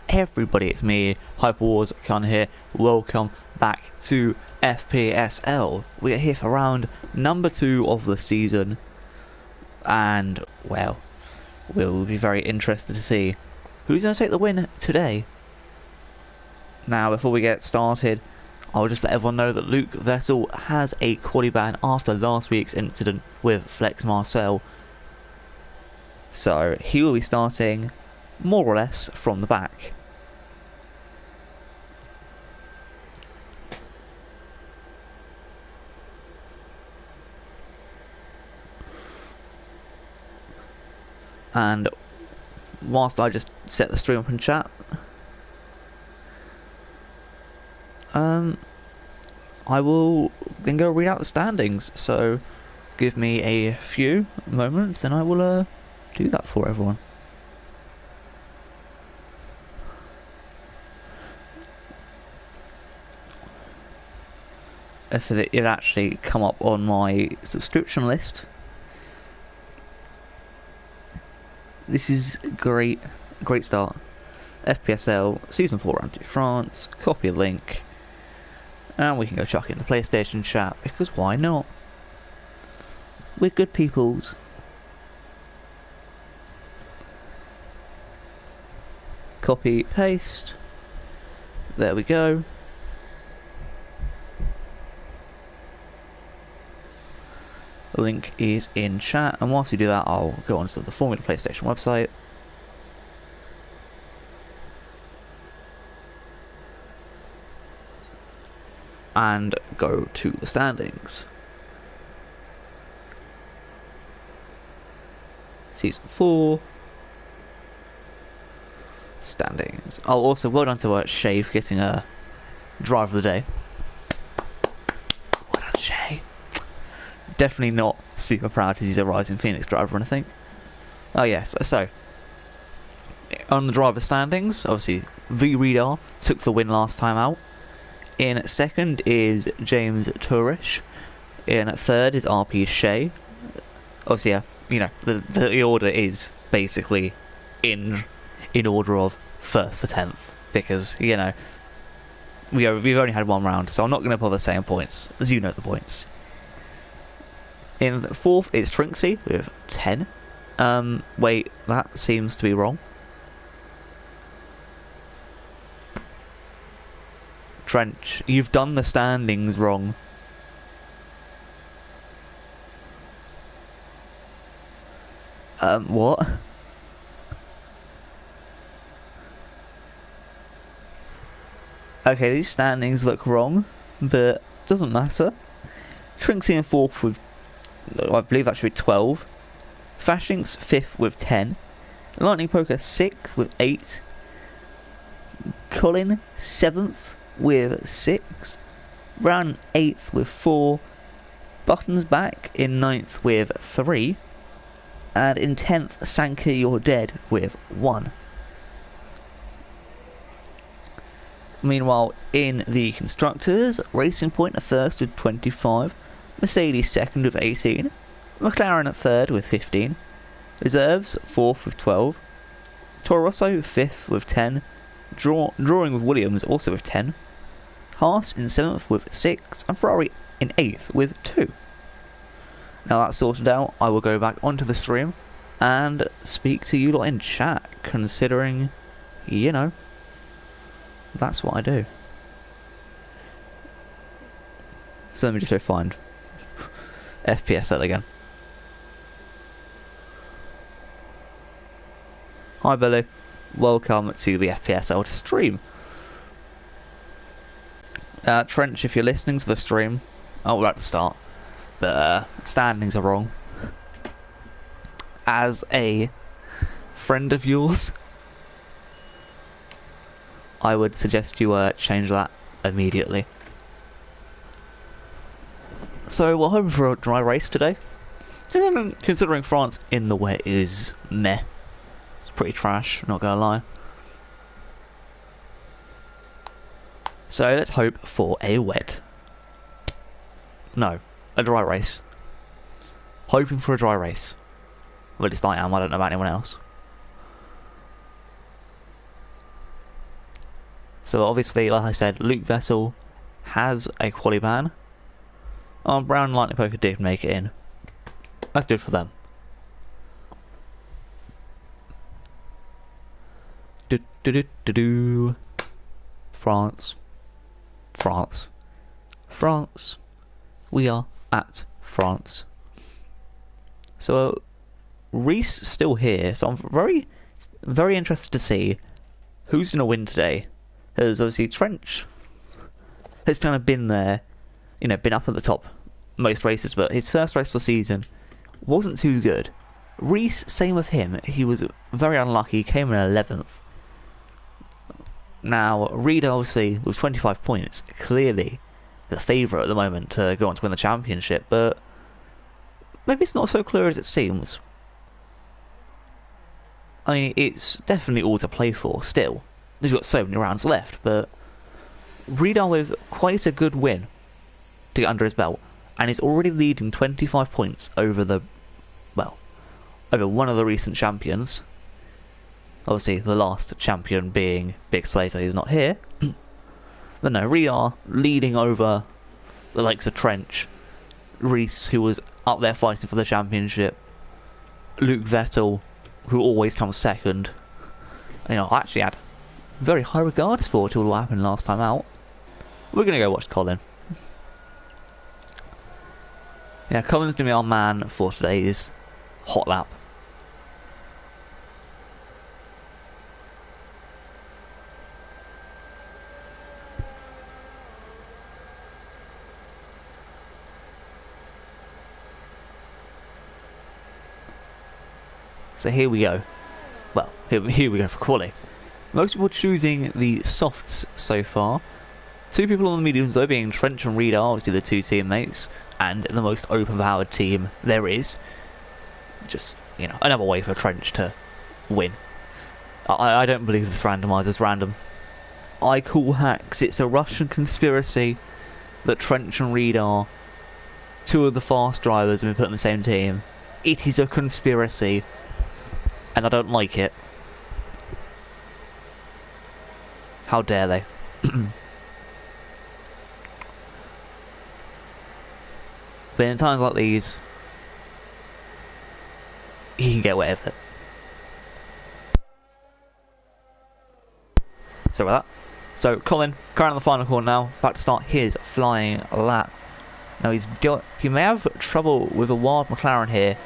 Everybody, it's me, Hyperwars Khan here. Welcome back to FPSL. We are here for round number 2 of the season, and well, we'll be very interested to see who's going to take the win today. Now, before we get started, I'll just let everyone know that Luke Vessel has a quali ban after last week's incident with Flex Marcel, so he will be starting more or less from the back. And whilst I just set the stream up in chat, I will then go read out the standings, so give me a few moments and I will do that for everyone. If it actually come up on my subscription list. This is great start. FPSL Season 4 Round 2 France, copy a link, and we can go chuck it in the PlayStation chat, because why not? We're good peoples. Copy, paste, there we go. The link is in chat, and whilst we do that, I'll go onto the Formula PlayStation website. And go to the standings. Season 4. Standings. Oh, also, well done to Shay for getting a driver of the day. Well done, Shay. Definitely not super proud because he's a Rising Phoenix driver or anything. Oh yes, so on the driver standings, obviously V-Reader took the win last time out. In second is James Tourish. In third is RP Shea. Obviously, yeah, you know, the order is basically in order of first to 10th, because, you know, we've only had one round, so I'm not going to bother saying points, as you know the points. In fourth is Trinksy with 10. Wait, that seems to be wrong. Trench, you've done the standings wrong. What? Okay, these standings look wrong, but doesn't matter. Trinksy in fourth with, I believe that should be 12. Fashink's 5th with 10. Lightning Poker 6th with 8. Colin 7th with 6. Brown 8th with 4. Buttons back in 9th with 3. And in 10th, Sanka You're Dead with 1. Meanwhile, in the Constructors, Racing Point at first with 25. Mercedes second with 18, McLaren at third with 15, Reserves fourth with 12, Toro Rosso fifth with 10, drawing with Williams also with 10, Haas in 7th with 6, and Ferrari in 8th with 2. Now that's sorted out, I will go back onto the stream and speak to you lot in chat, considering, you know, that's what I do. So let me just go find FPSL again. Hi Billy, welcome to the FPSL stream. Trench, if you're listening to the stream, we're at the start, but standings are wrong. As a friend of yours, I would suggest you change that immediately. So we're hoping for a dry race today. Considering France in the wet is meh. It's pretty trash, not gonna lie. So let's hope for a wet. No, a dry race. Hoping for a dry race. Well, at least I am, I don't know about anyone else. So obviously, like I said, Luke Vessel has a quali ban. Oh, Brown and Lightning Poker did make it in. That's good for them. Do do do do do. France. France. France. We are at France. So Reese still here, so I'm very interested to see who's going to win today. Because obviously Trench has kind of been there, you know, been up at the top most races, but his first race of the season wasn't too good. Reese, same with him, he was very unlucky, came in 11th. Now, Reed obviously with 25 points, clearly the favourite at the moment to go on to win the championship, but maybe it's not so clear as it seems. I mean, it's definitely all to play for still. He's got so many rounds left, but Reedar with quite a good win to get under his belt, and he's already leading 25 points over over one of the recent champions. Obviously, the last champion being Big Slater, who's not here. But no, Reedar leading over the likes of Trench, Reese, who was up there fighting for the championship, Luke Vettel, who always comes second. You know, I actually had very high regards for what will happen last time out. We're gonna go watch Colin. Yeah, Colin's gonna be our man for today's hot lap. So here we go. Well, here we go for quali. Most people choosing the softs so far. Two people on the mediums though, being Trench and Reed, are obviously the two teammates, and the most overpowered team there is. Just, you know, another way for Trench to win. I don't believe this randomizer's random. I call hacks. It's a Russian conspiracy that Trench and Reed are two of the fast drivers and we put in the same team. It is a conspiracy, and I don't like it. How dare they? But in times like these, he can get away with it. So with that. So Colin, currently in the final corner now, about to start his flying lap. Now he may have trouble with a wild McLaren here,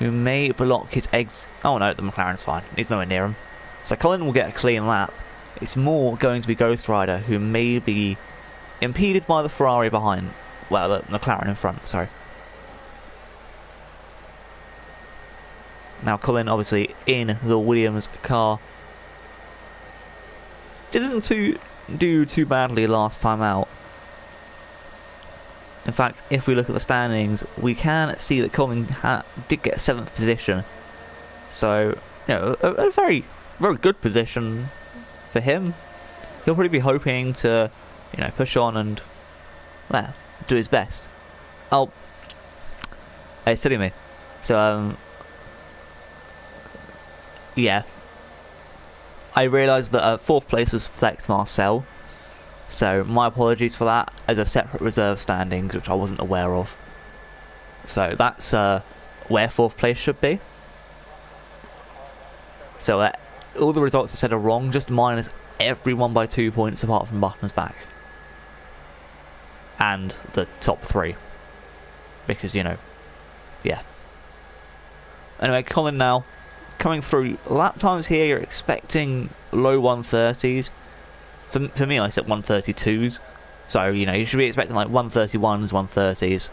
who may block his eggs. Oh no, the McLaren's fine. He's nowhere near him. So Colin will get a clean lap. It's more going to be Ghost Rider, who may be impeded by the Ferrari behind. Well, the McLaren in front, sorry. Now Colin obviously in the Williams car. Didn't do too badly last time out. In fact, if we look at the standings, we can see that Colin did get 7th position. So, you know, a very, very good position for him. He'll probably be hoping to, you know, push on and, well, do his best. Oh, hey, silly me. So, yeah. I realised that 4th place was Flex Marcel. So, my apologies for that, as a separate reserve standings, which I wasn't aware of. So, that's where 4th place should be. So, all the results I said are wrong, just minus everyone by 2 points apart from Button's back. And the top 3. Because, you know, yeah. Anyway, Colin now, coming through. Lap times here, you're expecting low 130s. For me, I set 132s. So, you know, you should be expecting like 131s, 130s.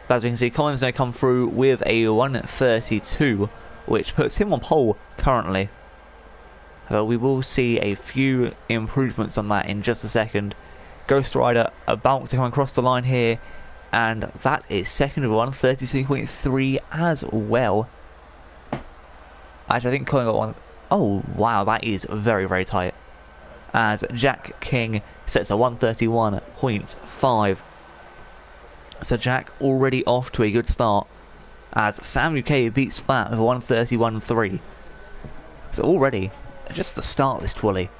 But as we can see, Colin's going to come through with a 132, which puts him on pole currently. We will see a few improvements on that in just a second. Ghost Rider about to come across the line here, and that is second with 132.3 as well. Actually, I think Colin got one. Oh, wow, that is very, very tight. As Jack King sets a 131.5. So Jack already off to a good start, as Sam UK beats that with a 131.3. So already just the start of this twilly,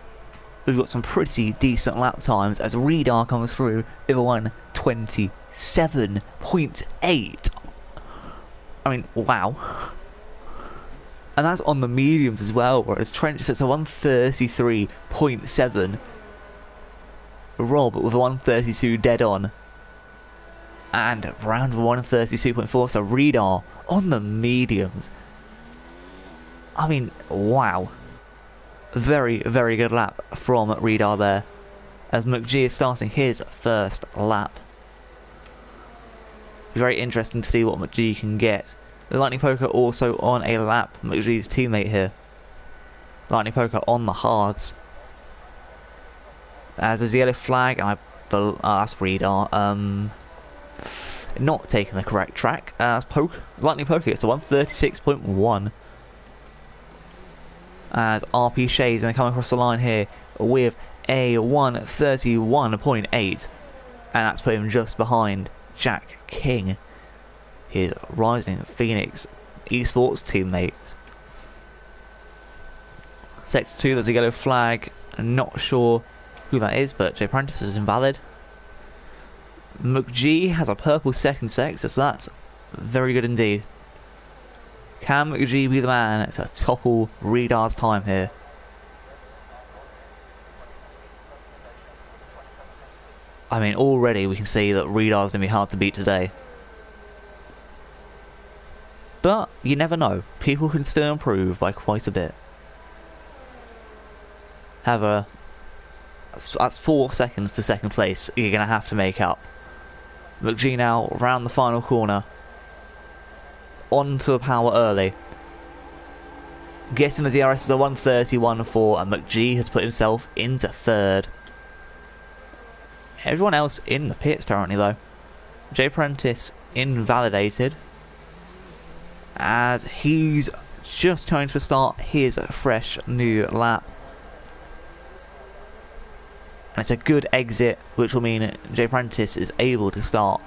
we've got some pretty decent lap times as Radar comes through with a 1:27.8. I mean, wow. And that's on the mediums as well, whereas Trent sits a 1:33.7. Rob with a 1:32 dead on. And Brown with a 1:32.4, so Radar on the mediums. I mean, wow. Very, very good lap from Radar there, as McGee is starting his first lap. Very interesting to see what McGee can get. The Lightning Poker also on a lap, McGee's teammate here. Lightning Poker on the hards. As there's a yellow flag, and that's Radar. Not taking the correct track. As Lightning Poker gets to 1:36.1. As RP Shay's going to come across the line here with a 1:31.8, and that's put him just behind Jack King, his Rising Phoenix esports teammate. Sector 2, there's a yellow flag. I'm not sure who that is, but Jay Prentice is invalid. McGee has a purple second sector, so that's very good indeed. Can McGee be the man to topple Radar's time here? I mean, already we can see that Radar's going to be hard to beat today. But you never know. People can still improve by quite a bit. However, that's 4 seconds to second place you're going to have to make up. McGee now round the final corner. On to the power early. Getting the DRS is a 1:31.4, and McGee has put himself into third. Everyone else in the pits currently though. Jay Prentice invalidated, as he's just trying to start his fresh new lap. And it's a good exit, which will mean Jay Prentice is able to start.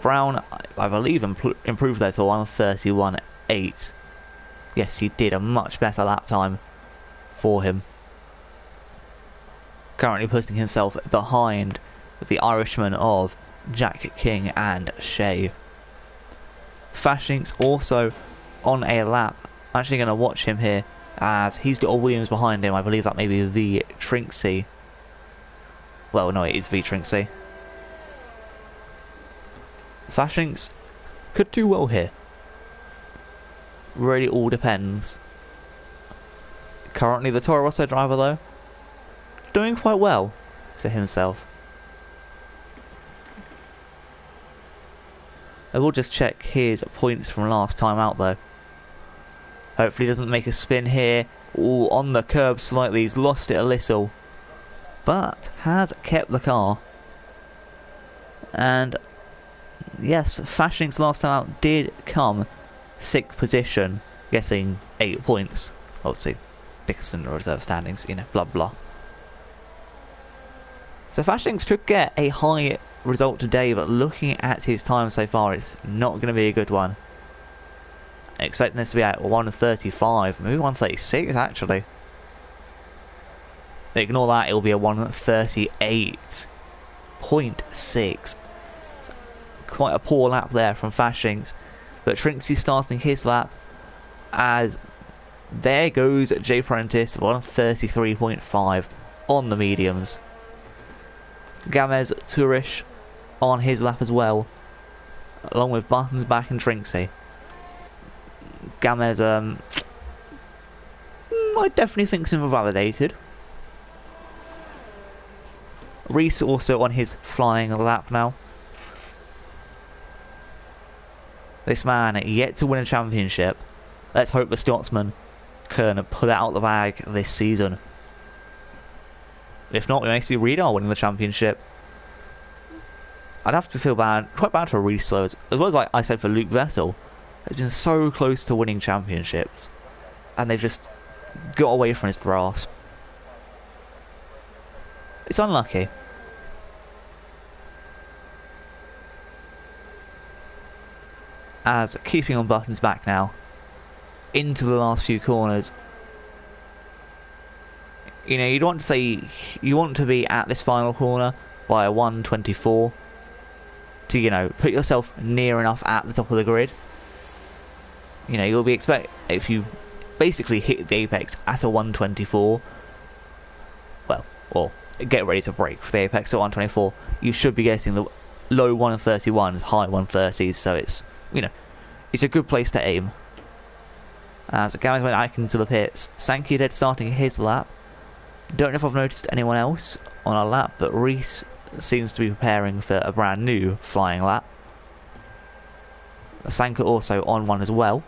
Brown, I believe, improved there to 1:31.8. Yes, he did a much better lap time for him. Currently putting himself behind the Irishman of Jack King and Shay. Fashink's also on a lap. I'm actually going to watch him here, as he's got a Williams behind him. I believe that may be the Trinksy. Well, no, it is V Trinksy. Fashink's could do well here. Really all depends. Currently the Toro Rosso driver though, doing quite well for himself. I will just check his points from last time out though. Hopefully he doesn't make a spin here. Ooh, on the curb slightly, he's lost it a little, but has kept the car. And yes, Fashink's last time out did come 6th position, getting 8 points. Obviously, Dickinson reserve standings, you know, blah blah. So Fashink's could get a high result today, but looking at his time so far, it's not going to be a good one. Expecting this to be at 1:35, maybe 1:36 actually. Ignore that, it'll be a 1:38.6. Quite a poor lap there from Fashink's, but Trinksy starting his lap, as there goes Jay Prentice, 1:33.5 on the mediums. Gamez Turish on his lap as well, along with Buttons back and Trinksy. Gamez, I definitely think is invalidated. Reese also on his flying lap now. This man yet to win a championship. Let's hope the Scotsman can pull it out the bag this season. If not, we may see Radar winning the championship. I'd have to feel quite bad for Reese though, as well as like I said for Luke Vettel. He's been so close to winning championships, and they've just got away from his grasp. It's unlucky. As keeping on Buttons back now, into the last few corners. You know, you'd want to say you want to be at this final corner by a 1:24 to, you know, put yourself near enough at the top of the grid. You know, you'll be if you basically hit the apex at a 1:24, well, or get ready to break for the apex at 1:24, you should be getting the low 1:31s, high 1:30s, so it's, you know, it's a good place to aim. As Gowings went back into the pits, Sankey dead starting his lap. Don't know if I've noticed anyone else on a lap, but Reese seems to be preparing for a brand new flying lap. Sanka also on one as well.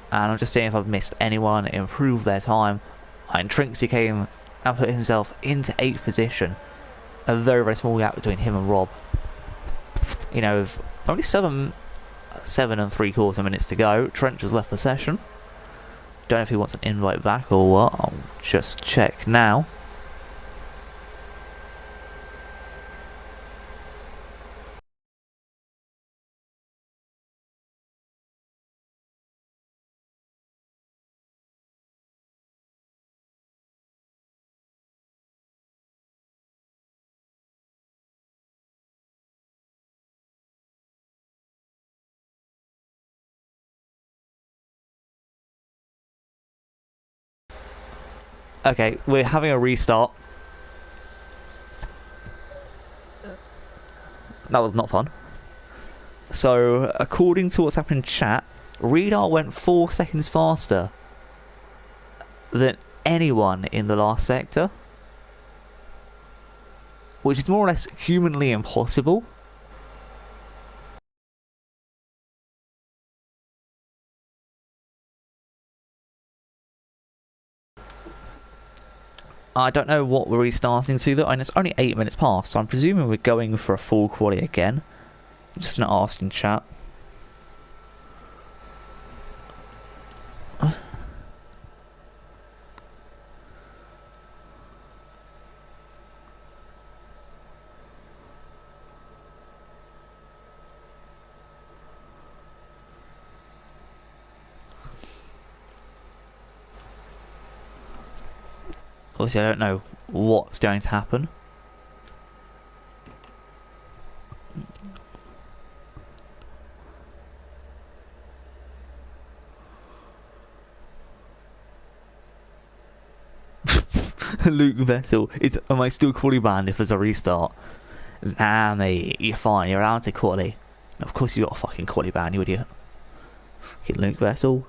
And I'm just seeing if I've missed anyone improve their time. And Trinksy came and put himself into 8th position. A very, very small gap between him and Rob. You know, with only 7 and 3/4 minutes to go, Trench has left the session. Don't know if he wants an invite back or what. I'll just check now. Okay, we're having a restart. That was not fun. So, according to what's happened in chat, Redar went 4 seconds faster than anyone in the last sector, which is more or less humanly impossible. I don't know what we're restarting to though, and it's only 8 minutes past, so I'm presuming we're going for a full quali again. I'm just gonna ask in chat. Obviously, I don't know what's going to happen. Luke Vessel, am I still quali banned if there's a restart? Nah, mate, you're fine. You're allowed to quali. Of course, you got a fucking quali ban, you idiot. Fucking Luke Vessel.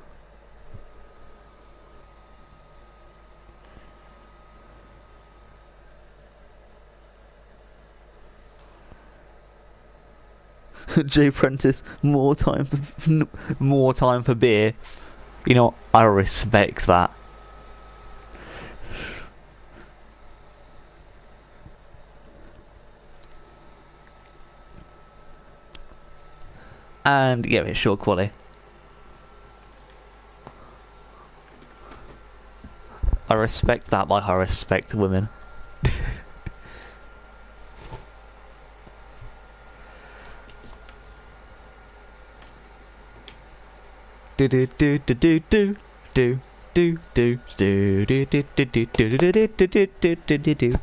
Jay Prentice, more time for beer. You know, I respect that. And yeah, it's short quali. I respect that like I respect women. Do do do do do do do do do do do do do do do do do do.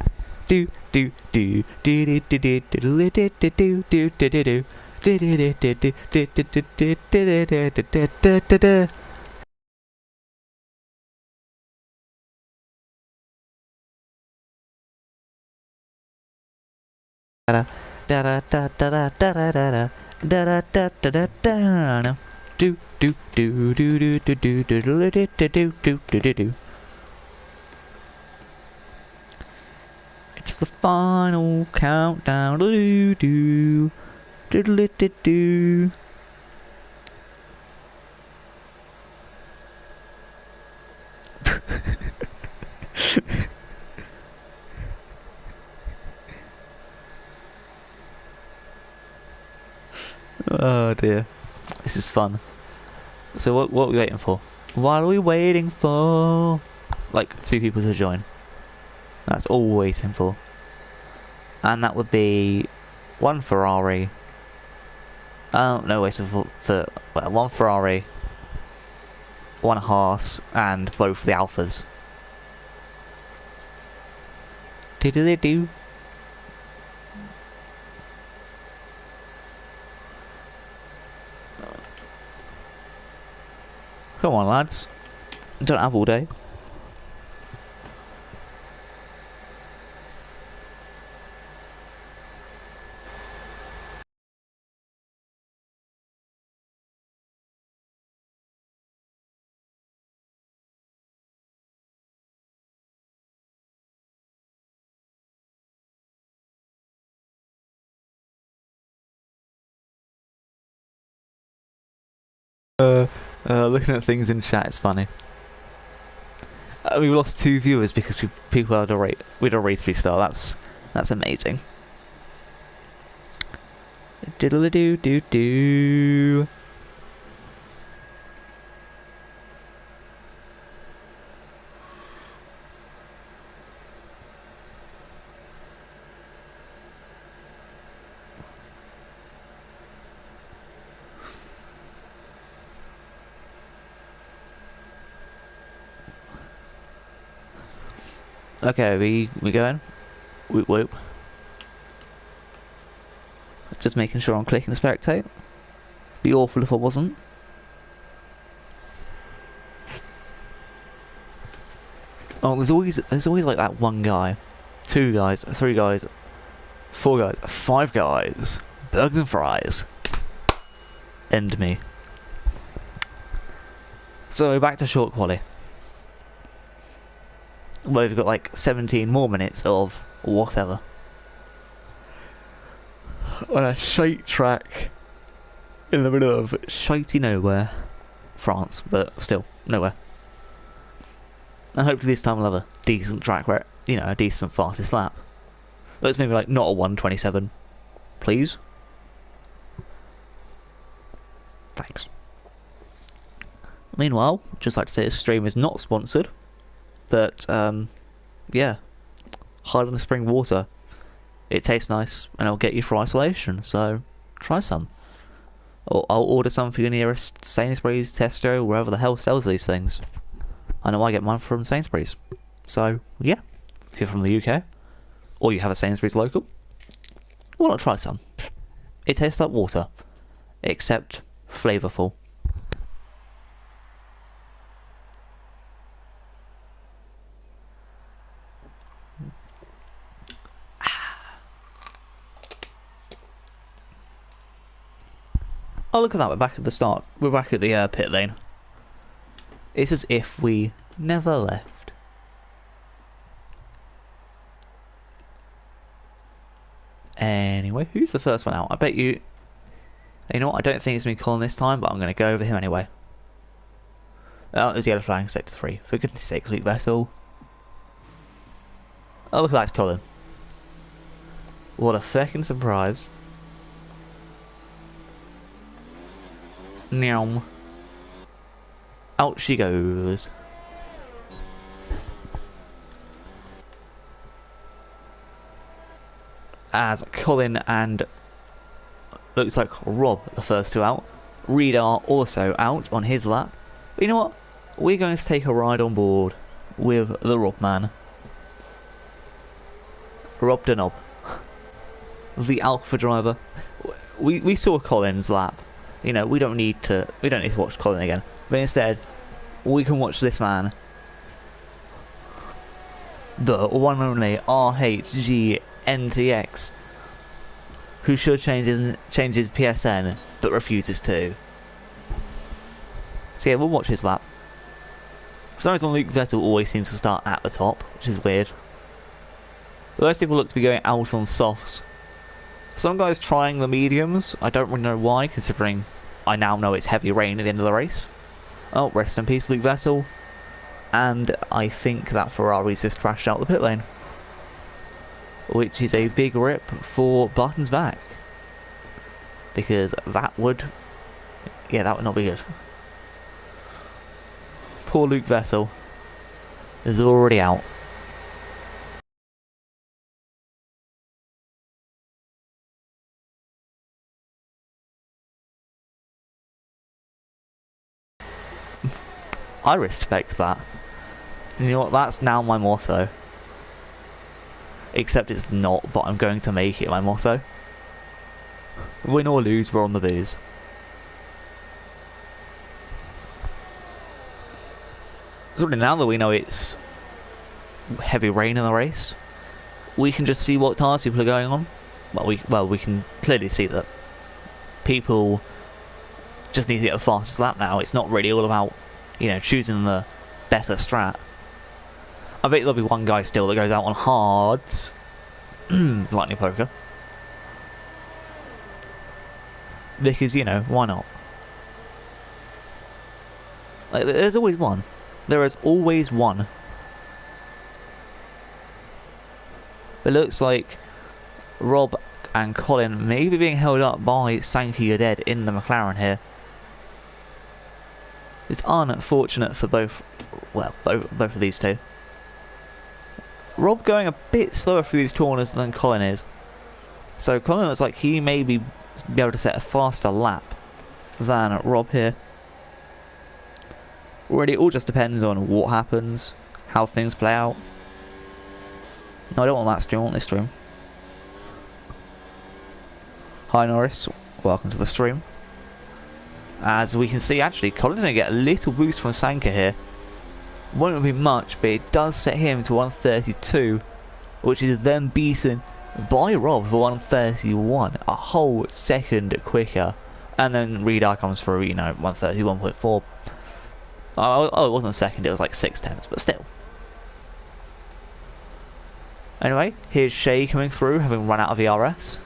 Da da da da da da da da da da da da. Do do do do do do do do do do do do do do. It's the final countdown. Do do do do do do. Oh dear, this is fun. So what are we waiting for? What are we waiting for? Like 2 people to join. That's all we're waiting for. And that would be 1 Ferrari. No, wait for well, 1 Ferrari, 1 Haas, and both the Alphas. Do-do-do-do. Come on, lads. Don't have all day. Looking at things in chat is funny. We lost 2 viewers because people had a rate. We had a race restart. That's amazing. Diddle doo doo doo. Okay, we going? Whoop whoop. Just making sure I'm clicking spectate. Be awful if I wasn't. Oh, there's always like that one guy, 2 guys, 3 guys, 4 guys, 5 guys, burgers and fries. End me. So back to short quali. Where we've got like 17 more minutes of whatever. On a shite track in the middle of shitey nowhere. France, but still, nowhere. And hopefully this time we'll have a decent track where, you know, a decent fastest lap. Let's maybe like not a 1:27, please. Thanks. Meanwhile, just like to say this stream is not sponsored, but yeah, hide in the spring water. It tastes nice and it'll get you for isolation, so try some. Or I'll order some for your nearest Sainsbury's, Tesco, wherever the hell sells these things. I know I get mine from Sainsbury's. So yeah, if you're from the UK, or you have a Sainsbury's local, why not try some? It tastes like water, except flavourful. Oh, look at that, we're back at the start. We're back at the pit lane. It's as if we never left. Anyway, who's the first one out? I bet you... You know what, I don't think it's me calling this time, but I'm going to go over him anyway. Oh, there's yellow flag, sector 3. For goodness sake, Luke Vessel. Oh, look at that, it's Colin. What a feckin' surprise. Meow. Out she goes. As Colin and looks like Rob, the first 2 out. Reed are also out on his lap. But you know what? We're going to take a ride on board with the Rob man. Rob the Knob. The Alpha driver. We saw Colin's lap. You know, we don't need to watch Colin again. But instead, we can watch this man. The one and only RHGNTX. Who should change his PSN, but refuses to. So yeah, we'll watch his lap. For some reason, Luke Vettel always seems to start at the top, which is weird. Most people look to be going out on softs. Some guys trying the mediums. I don't really know why, considering I now know it's heavy rain at the end of the race. Oh, rest in peace, Luke Vettel. And I think that Ferrari's just crashed out the pit lane. Which is a big rip for Barton's back. Because that would... yeah, that would not be good. Poor Luke Vettel is already out. I respect that. And you know what, that's now my motto. except it's not, but I'm going to make it my motto. Win or lose, we're on the booze. So now that we know it's heavy rain in the race, we can just see what tires people are going on. Well, we can clearly see that people just need to get the fastest lap now. It's not really all about, you know, choosing the better strat. I bet there'll be one guy still that goes out on hards, lightning poker, because, you know, why not? Like, there's always one. There is always one. It looks like Rob and Colin may be being held up by Sankey You're Dead in the McLaren here. It's unfortunate for both of these two. Rob going a bit slower through these corners than Colin is. So Colin looks like he may be able to set a faster lap than Rob here. Really, it all just depends on what happens, how things play out. No, I don't want that stream, I want this stream. Hi Norris, welcome to the stream. As we can see, actually, Colin's going to get a little boost from Sanka here. Won't be much, but it does set him to 132, which is then beaten by Rob for 131, a whole second quicker. And then Redar comes through, you know, 131.4. Oh, it wasn't a second, it was like 6/10, but still. Anyway, here's Shay coming through, having run out of ERS.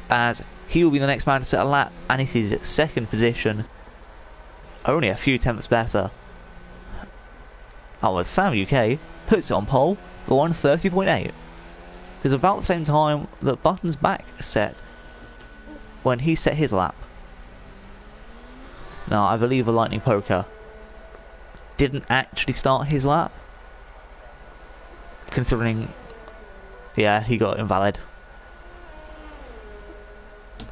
As he will be the next man to set a lap, and it is second position. Only a few tenths better. Oh, as Sam UK puts it on pole for 130.8. Because about the same time that Button's back set when he set his lap. Now, I believe a lightning poker didn't actually start his lap, considering, yeah, he got invalid.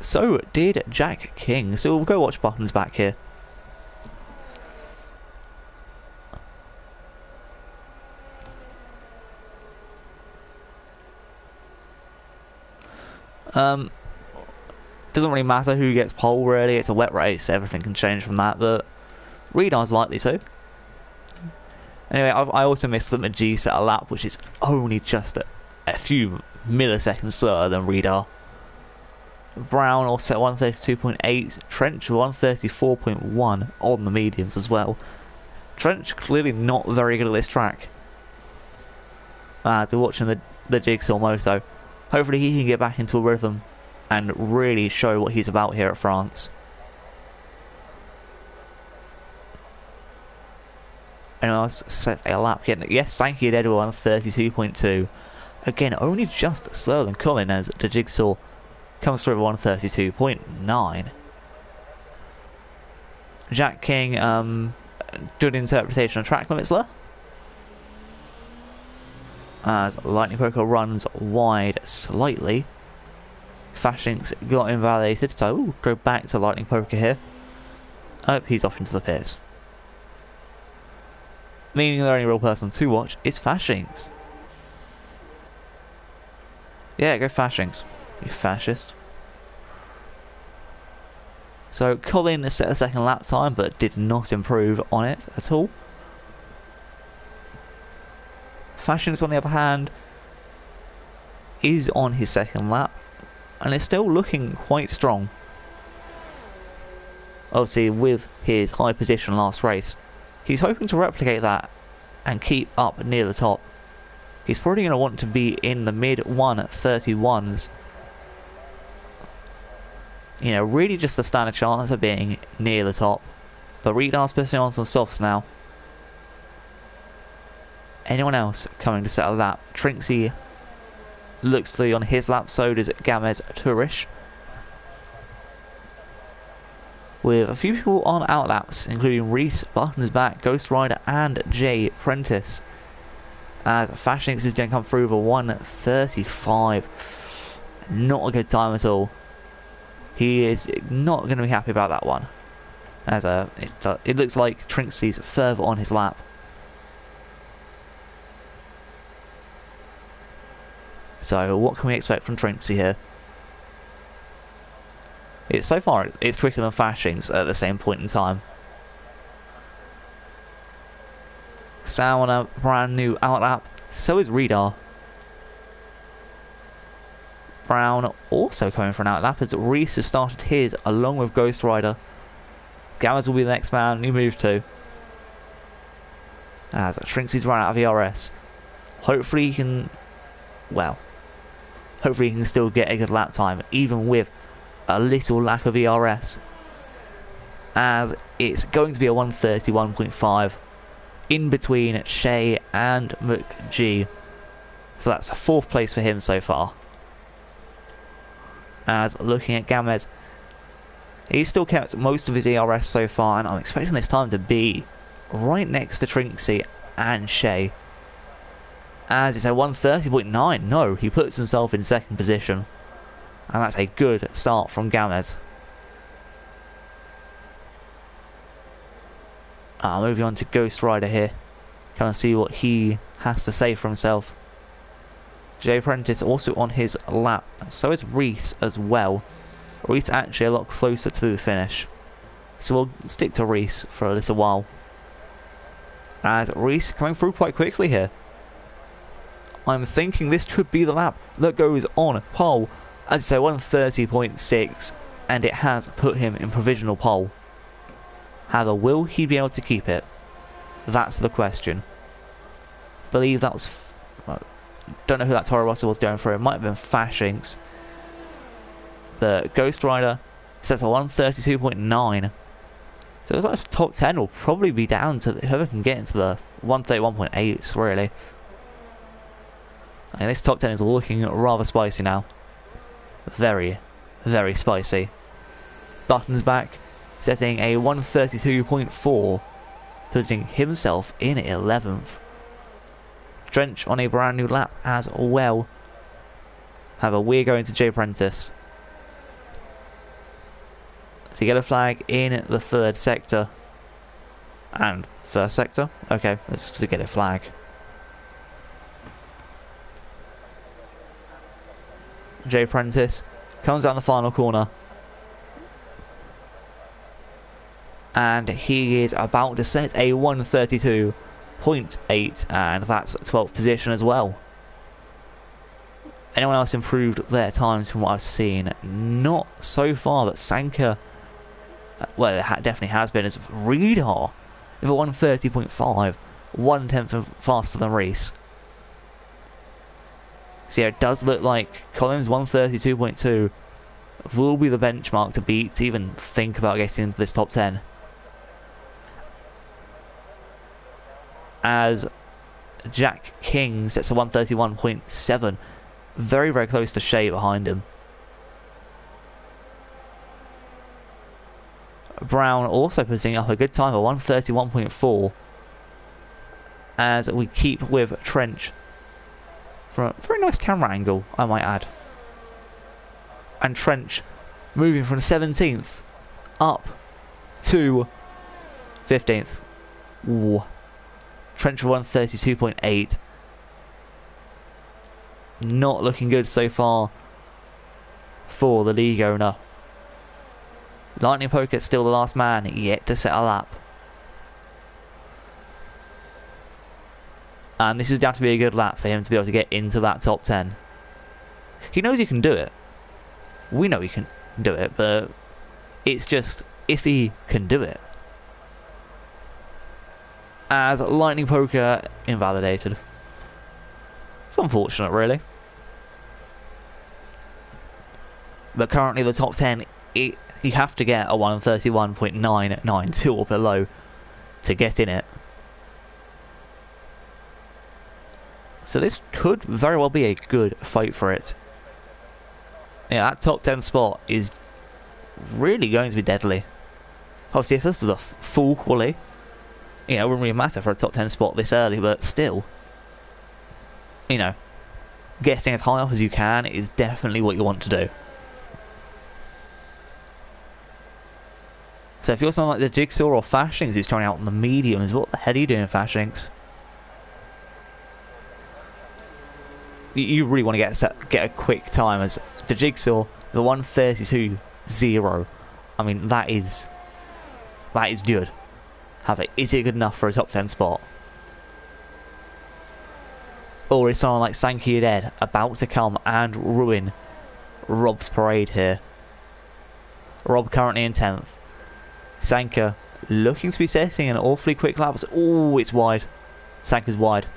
So did Jack King, so we'll go watch Button's back here. Doesn't really matter who gets pole, really. It's a wet race, everything can change from that, but Redar's likely to. Anyway, I also missed that G set a lap, which is only just a few milliseconds slower than Redar. Brown all set 132.8, Trench 134.1 on the mediums as well. Trench clearly not very good at this track. So watching the Jigsaw Moto, hopefully he can get back into a rhythm and really show what he's about here at France. And I'll set a lap again. Yes, Sankey Dead 132.2. Again, only just slower than Colin as the Jigsaw comes through at 132.9. Jack King, good interpretation of track limits there. As Lightning Poker runs wide slightly. Fashings got invalidated, so we'll go back to Lightning Poker here. Oh, he's off into the pits. Meaning the only real person to watch is Fashings. Yeah, go Fashings, you fascist. So Colin set a second lap time, but did not improve on it at all. Fashings, on the other hand, is on his second lap, and is still looking quite strong. Obviously, with his high position last race, he's hoping to replicate that and keep up near the top. He's probably going to want to be in the mid 131s. You know, really just to stand a chance of being near the top. But Redar's putting on some softs now. Anyone else coming to set a lap? Trinksy looks to be on his lap, so does Gamez Tourish. With a few people on outlaps, including Reese, Button's back, Ghost Rider, and Jay Prentice. As Fashings is going to come through for 135. Not a good time at all. He is not going to be happy about that one. As it looks like Trinksy's further on his lap. So what can we expect from Trinksy here? So far, it's quicker than Fashings at the same point in time. Sam on a brand new outlap. So is Redar. Brown also coming for an outlap as Reese has started his along with Ghost Rider. Gammers will be the next man he moves to. As Trinksy's run out of ERS. Hopefully he can... well... hopefully he can still get a good lap time even with a little lack of ERS. As it's going to be a 131.5 in between Shea and McG. So that's a 4th place for him so far. As looking at Gamez, he's still kept most of his ERS so far, and I'm expecting this time to be right next to Trinksy and Shea. As it's a 130.9, no, he puts himself in 2nd position. And that's a good start from Gamez. Moving on to Ghost Rider here. Come and see what he has to say for himself. Jay Prentice also on his lap, and so is Reese as well. Reese actually a lot closer to the finish. So we'll stick to Reese for a little while. As Reese coming through quite quickly here. I'm thinking this could be the lap that goes on pole. As I say, 130.6, and it has put him in provisional pole. However, will he be able to keep it? That's the question. Believe that was... don't know who that Toro Rosso was going for. It might have been Fashings. The Ghost Rider sets a 132.9. So this top 10 will probably be down to whoever can get into the 131.8s, really. And this top 10 is looking rather spicy now. Very, very spicy. Button's back, setting a 132.4, putting himself in 11th. Drench on a brand new lap as well. However, we're going to Jay Prentice. To get a flag in the 3rd sector. And 1st sector? Okay, let's just get a flag. Jay Prentice comes down the final corner. And he is about to set a 132.8, and that's 12th position as well. Anyone else improved their times from what I've seen? Not so far, but Sanka, well, it definitely has been, as Redar with a 130.5, 1/10 faster than Reese. So yeah, it does look like Collins' 132.2 will be the benchmark to beat, to even think about getting into this top 10. As Jack King sets a 131.7, very, very close to Shea behind him. Brown also putting up a good time, a 131.4, as we keep with Trench. From a very nice camera angle, I might add. And Trench moving from 17th up to 15th. Ooh. Trench 132.8. Not looking good so far for the league owner. Lightning Poker still the last man yet to set a lap. And this is down to be a good lap for him to be able to get into that top 10. He knows he can do it. We know he can do it, but it's just if he can do it. As Lightning Poker invalidated. It's unfortunate, really. But currently the top 10, you have to get a 131.992 or below to get in it. So this could very well be a good fight for it. Yeah, that top 10 spot is really going to be deadly. Obviously, if this was a full quali, you know, it wouldn't really matter for a top 10 spot this early, but still, you know, getting as high up as you can is definitely what you want to do. So if you're someone like the Jigsaw or Fashings who's coming out on the mediums, what the hell are you doing, Fashings? you really want to get a quick time as the Jigsaw, the 1:32.0. I mean, that is good. However, is it good enough for a top 10 spot? Or is someone like Sankey Dead about to come and ruin Rob's parade here? Rob currently in 10th. Sanka looking to be setting an awfully quick lap. Oh, it's wide. Sanka's wide.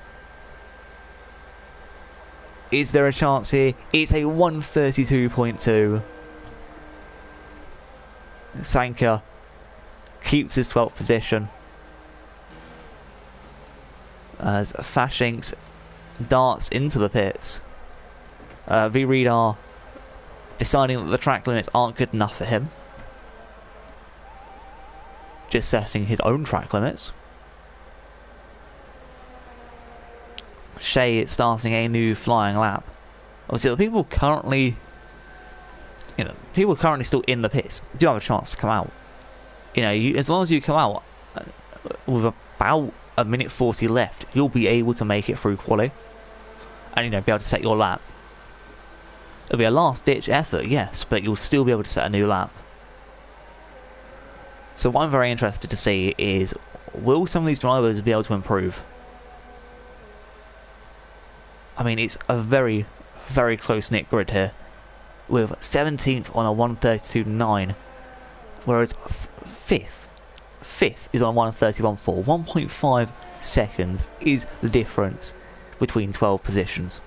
Is there a chance here? It's a 1:32.2. Sanka keeps his 12th position as Fashinks darts into the pits. V-Reed are deciding that the track limits aren't good enough for him. Just setting his own track limits. Shea starting a new flying lap. Obviously, the people currently still in the pits do have a chance to come out. As long as you come out with about a minute 40 left, you'll be able to make it through quali, and be able to set your lap. It'll be a last-ditch effort, yes, but you'll still be able to set a new lap. So what I'm very interested to see is, will some of these drivers be able to improve? I mean, it's a very, very close-knit grid here, with 17th on a 1:32.9, whereas 5th is on 1:31.4. 1.5 seconds is the difference between 12 positions.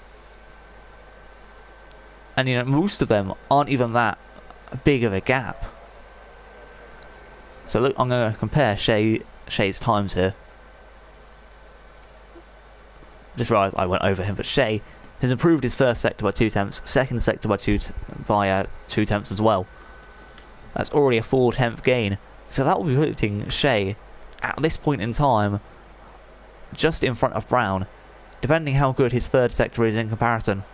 And most of them aren't even that big of a gap. So look, I'm going to compare Shea's times here. Just realised I went over him, but Shea has improved his first sector by 2 tenths, second sector by 2 tenths as well. That's already a 4/10 gain. So that will be putting Shea at this point in time just in front of Brown, depending how good his third sector is in comparison.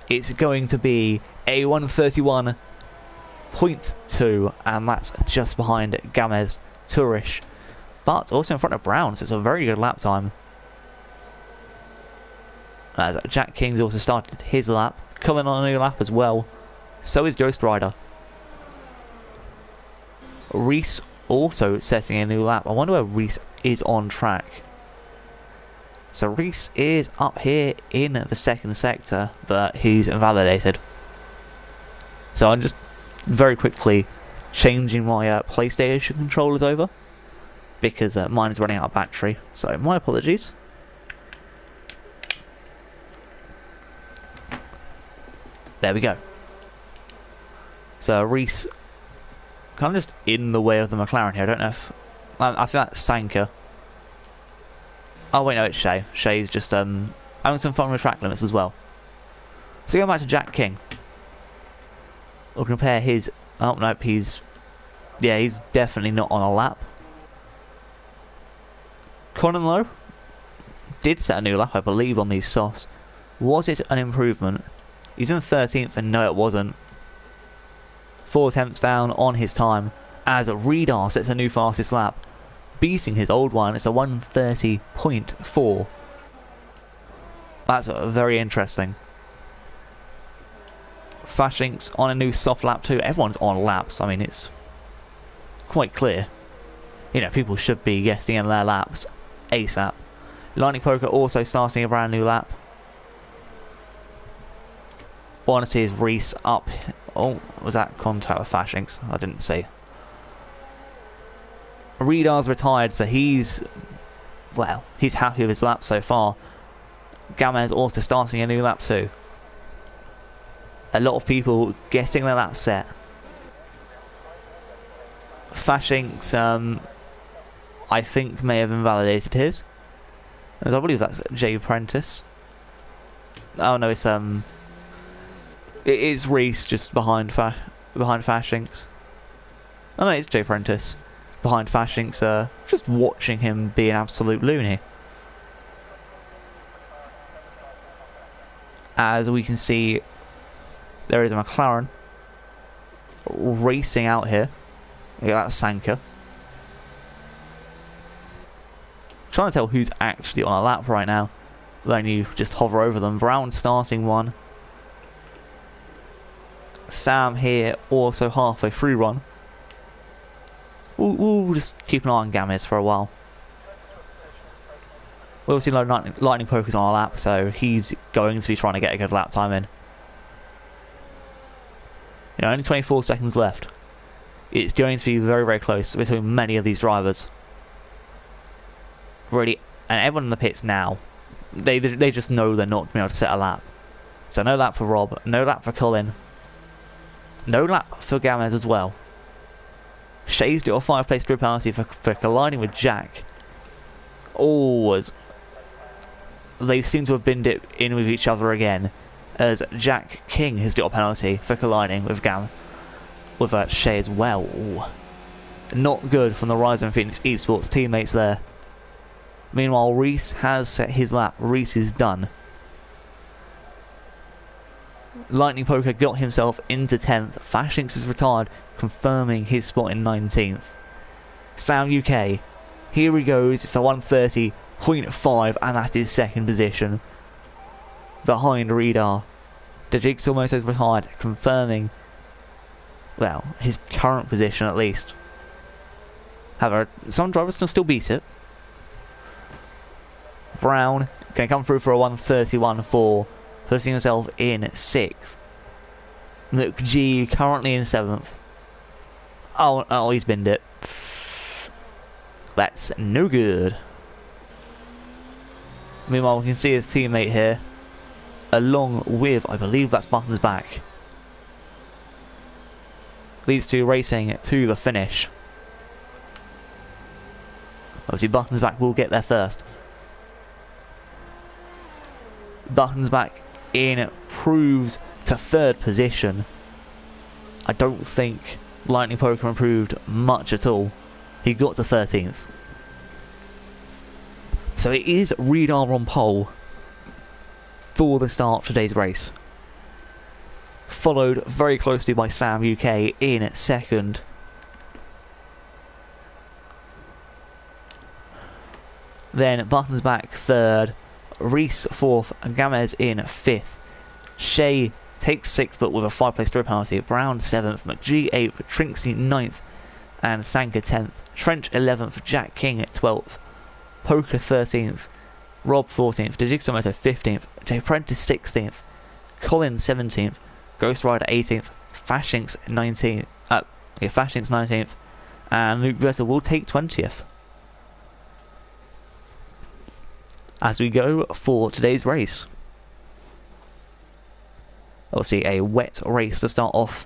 It's going to be a 1:31.2, and that's just behind Gamez, Turish, but also in front of Brown, so it's a very good lap time. As Jack King's also started his lap, coming on a new lap as well. So is Ghost Rider. Reese also setting a new lap. I wonder where Reese is on track. So Reese is up here in the second sector, but he's invalidated. So I'm just very quickly changing my PlayStation controllers over, because mine is running out of battery. So my apologies. There we go. So Reese kind of just in the way of the McLaren here. I don't know if I think that's Sanka. Oh wait, no, it's Shea. Shea's just having some fun with track limits as well. So going back to Jack King, we'll compare his. Oh nope, he's definitely not on a lap. Conan though did set a new lap, I believe, on these softs. Was it an improvement? He's in 13th, and no, it wasn't. 4 attempts down on his time, as Redar sets a new fastest lap, beating his old one. It's a 1:30.4. That's very interesting. Fashinks on a new soft lap too. Everyone's on laps. I mean, it's quite clear. People should be getting in their laps ASAP. Lightning Poker also starting a brand new lap. All I want to see is Reese up. Oh, was that contact with Fashinks? I didn't see. Redar's retired, so he's happy with his lap so far. Gamez also starting a new lap too. A lot of people getting their lap set. Fashinks, I think, may have invalidated his. I believe that's Jay Prentice. Oh no, it is Reese just behind Fashinks. Oh no, it's Jay Prentice behind Fashinks. Just watching him be an absolute loony. As we can see, there is a McLaren racing out here. Yeah, that's Sanka. Trying to tell who's actually on a lap right now. then you just hover over them. Brown starting one. Sam here also halfway through run. We'll just keep an eye on Gamez for a while. We also know Lightning Poker's on our lap, so he's going to be trying to get a good lap time in. You know, only 24 seconds left. It's going to be very, very close between many of these drivers. Really, and everyone in the pits now, they just know they're not going to be able to set a lap. So no lap for Rob, no lap for Colin, no lap for Gamez as well. Shay's got a 5-place grid penalty for colliding with Jack. Always. They seem to have binned it in with each other again, as Jack King has got a penalty for colliding with Shay as well. Ooh. Not good from the Ryzen Phoenix Esports teammates there. Meanwhile, Reese has set his lap. Reese is done. Lightning Poker got himself into 10th. Fashinks is retired, confirming his spot in 19th. Sam UK, here he goes. It's a 1:30.5, and that is second position. Behind Redar. The Jigsaw Moto is retired, confirming, well, his current position at least. However, some drivers can still beat it. Brown going to come through for a 1:31.4, putting himself in 6th. McG currently in 7th. Oh, he's binned it. That's no good. Meanwhile, we can see his teammate here, along with, I believe that's Buttons back. These two racing to the finish. Obviously, Buttons back will get there first. Buttons back improves to 3rd position. I don't think Lightning Poker improved much at all. He got to 13th. So it is Redar on pole for the start of today's race. Followed very closely by Sam UK in 2nd. Then Buttons back 3rd. Reese 4th, and Gamez in 5th. Shay takes 6th but with a 5-place grid penalty. Brown 7th, McG 8th, Trinksy 9th, and Sanka 10th. Trench 11th, Jack King at 12th. Poker 13th, Rob 14th, Jigsaw Moto 15th, Jay Prentice 16th, Colin 17th, Ghost Rider 18th, Fashinks 19th, Fashinks 19th, and Luke Vettel will take 20th. As we go for today's race. Obviously a wet race to start off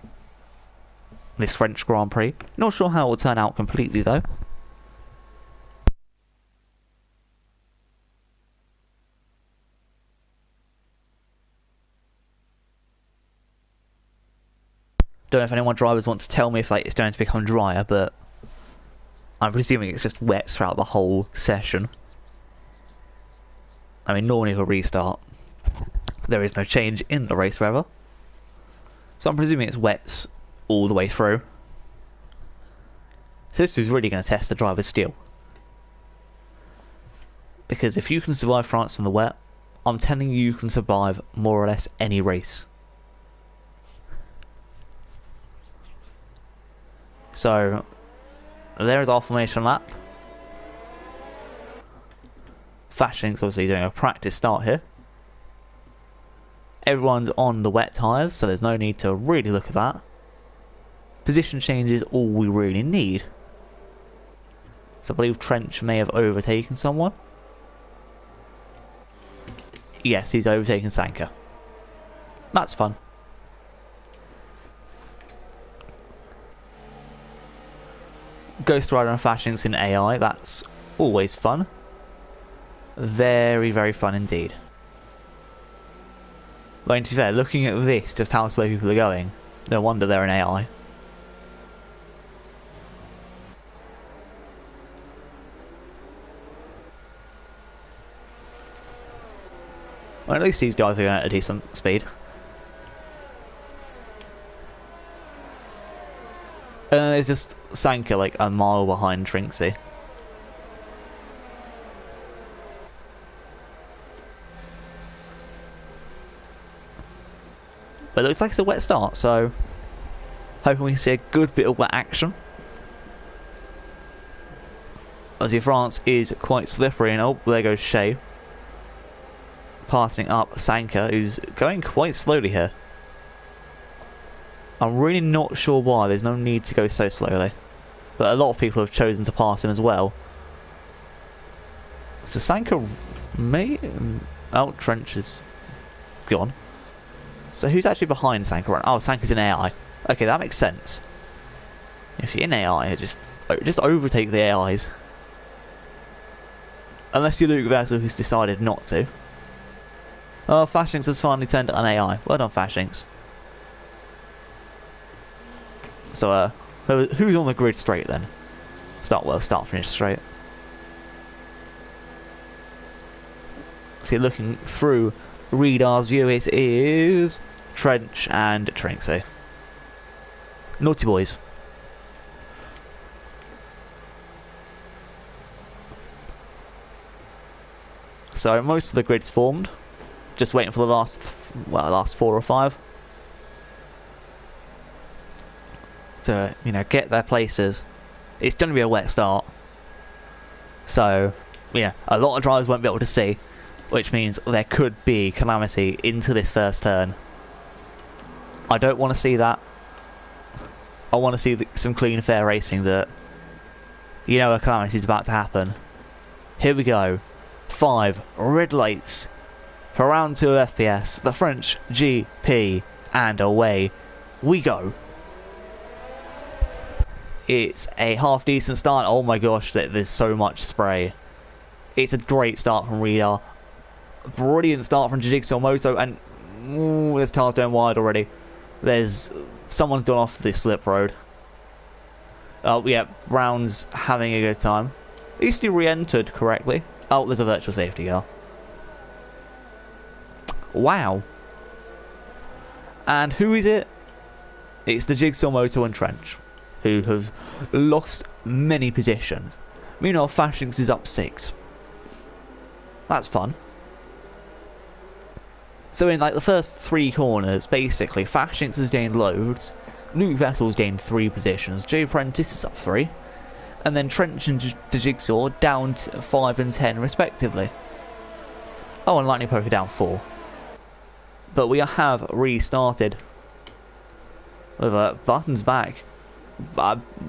this French Grand Prix. Not sure how it will turn out completely though. Don't know if anyone drivers want to tell me if it's going to become drier, but I'm presuming it's just wet throughout the whole session. I mean, normally for a restart, there is no change in the race weather. So I'm presuming it's wet all the way through. So this is really going to test the driver's skill. Because if you can survive France in the wet, I'm telling you can survive more or less any race. So, there is our formation lap. Fashink's obviously doing a practice start here. Everyone's on the wet tyres, so there's no need to really look at that. Position change is all we really need. So I believe Trench may have overtaken someone. Yes, he's overtaken Sanka. That's fun. Ghost Rider and Fashink's in AI, that's always fun. Very, very fun indeed. But to be fair, looking at this, just how slow people are going, no wonder they're in AI. Well, at least these guys are going at a decent speed. And then there's just Sanka like a mile behind Trinksy. But it looks like it's a wet start, so hoping we can see a good bit of wet action. As France is quite slippery, and oh, there goes Shea. Passing up Sanka, who's going quite slowly here. I'm really not sure why, there's no need to go so slowly. But a lot of people have chosen to pass him as well. So Sanka may... Oh, Trench is gone. So who's actually behind Sanka? Oh, Sanka's in AI. Okay, that makes sense. If you're in AI, just overtake the AIs. Unless you're Luke Vessel, who's decided not to. Oh, Fashinks has finally turned an AI. Well done, Fashinks. So, who's on the grid straight then? Start, finish straight. See, looking through Radar's view, it is Trench and Trinksy. Naughty boys. So most of the grid's formed. Just waiting for the last 4 or 5 to, you know, get their places. It's going to be a wet start, so yeah, a lot of drivers won't be able to see, which means there could be calamity into this first turn. I don't want to see that. I want to see some clean, fair racing that, you know, a calamity is about to happen. Here we go. 5 red lights for round 2 of FPS, the French GP, and away we go. It's a half decent start. Oh my gosh, there's so much spray. It's a great start from Radar. Brilliant start from Jigsaw Moto, and there's cars going wide already. Someone's gone off this slip road. Oh yeah, Brown's having a good time. At least he re-entered correctly. Oh, there's a virtual safety car. Wow. And who is it? It's the Jigsaw Moto and Trench, who have lost many positions. Meanwhile, Fashinks is up 6. That's fun. So in like the first 3 corners, basically, Fashinks has gained loads, Luke Vessel's gained 3 positions, Jay Prentice is up 3, and then Trench and the Jigsaw down to 5 and 10 respectively. Oh, and Lightning Poker down 4. But we have restarted with buttons back.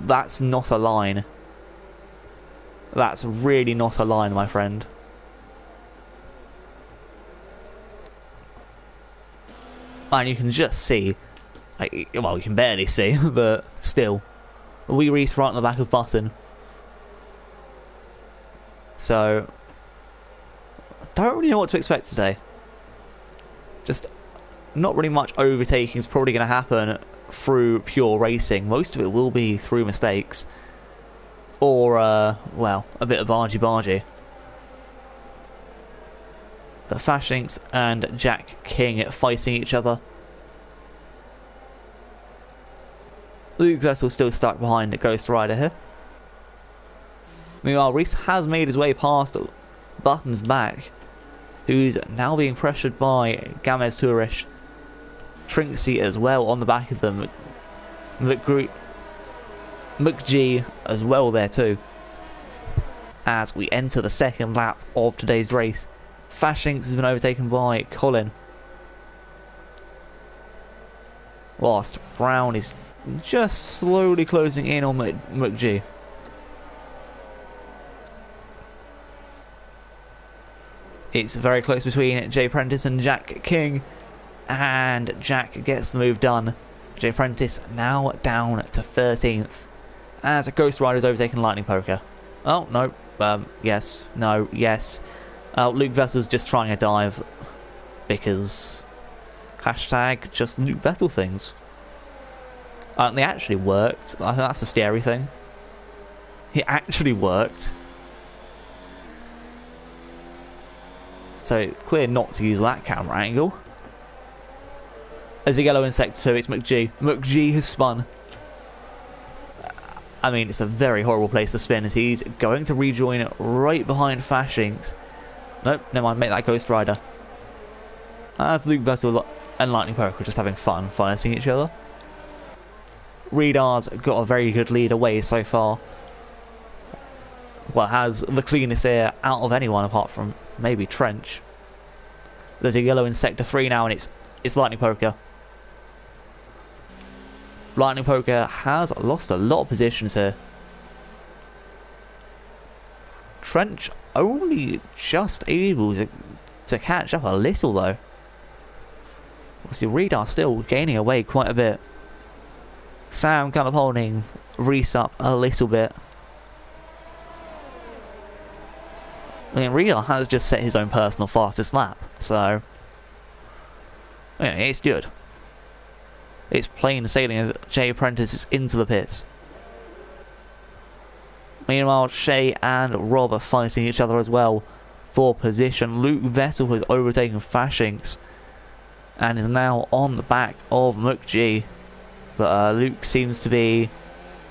That's not a line. That's really not a line, my friend. And you can just see, like, well, you can barely see, but still, we restart on the back of button. So, don't really know what to expect today. Just not really much overtaking is probably going to happen through pure racing. Most of it will be through mistakes, or well, a bit of bargy. But Fashinks and Jack King fighting each other. Luke Vessel still stuck behind Ghost Rider here. Meanwhile, Reese has made his way past Button's back, who's now being pressured by Gamez Tourish. Trinksy as well on the back of them. McG as well there too. As we enter the second lap of today's race, Fashinks has been overtaken by Colin, whilst Brown is just slowly closing in on McG. It's very close between Jay Prentice and Jack King, and Jack gets the move done. Jay Prentice now down to 13th as a Ghost Rider is overtaken Lightning Poker. Oh no, yes, no, yes. Luke Vessel's just trying a dive because hashtag just Luke Vessel things. They actually worked. I think that's the scary thing. It actually worked. So it's clear not to use that camera angle. As a yellow in sector 2, it's McG. McG has spun. I mean, it's a very horrible place to spin as he's going to rejoin right behind Fashinks. Nope, never mind, make that Ghost Rider. As Luke Vessel and Lightning Poker just having fun fighting each other. Radar's got a very good lead away so far. Well, has the cleanest air out of anyone apart from maybe Trench. There's a yellow in Sector 3 now, and it's Lightning Poker. Lightning Poker has lost a lot of positions here. Trench only just able to catch up a little though. Obviously Radar still gaining away quite a bit. Sam kind of holding Reese up a little bit. I mean, Radar has just set his own personal fastest lap, so yeah, it's good. It's plain sailing as Jay Apprentice is into the pits. Meanwhile, Shay and Rob are fighting each other as well for position. Luke Vettel has overtaken Fashinks and is now on the back of McG. But Luke seems to be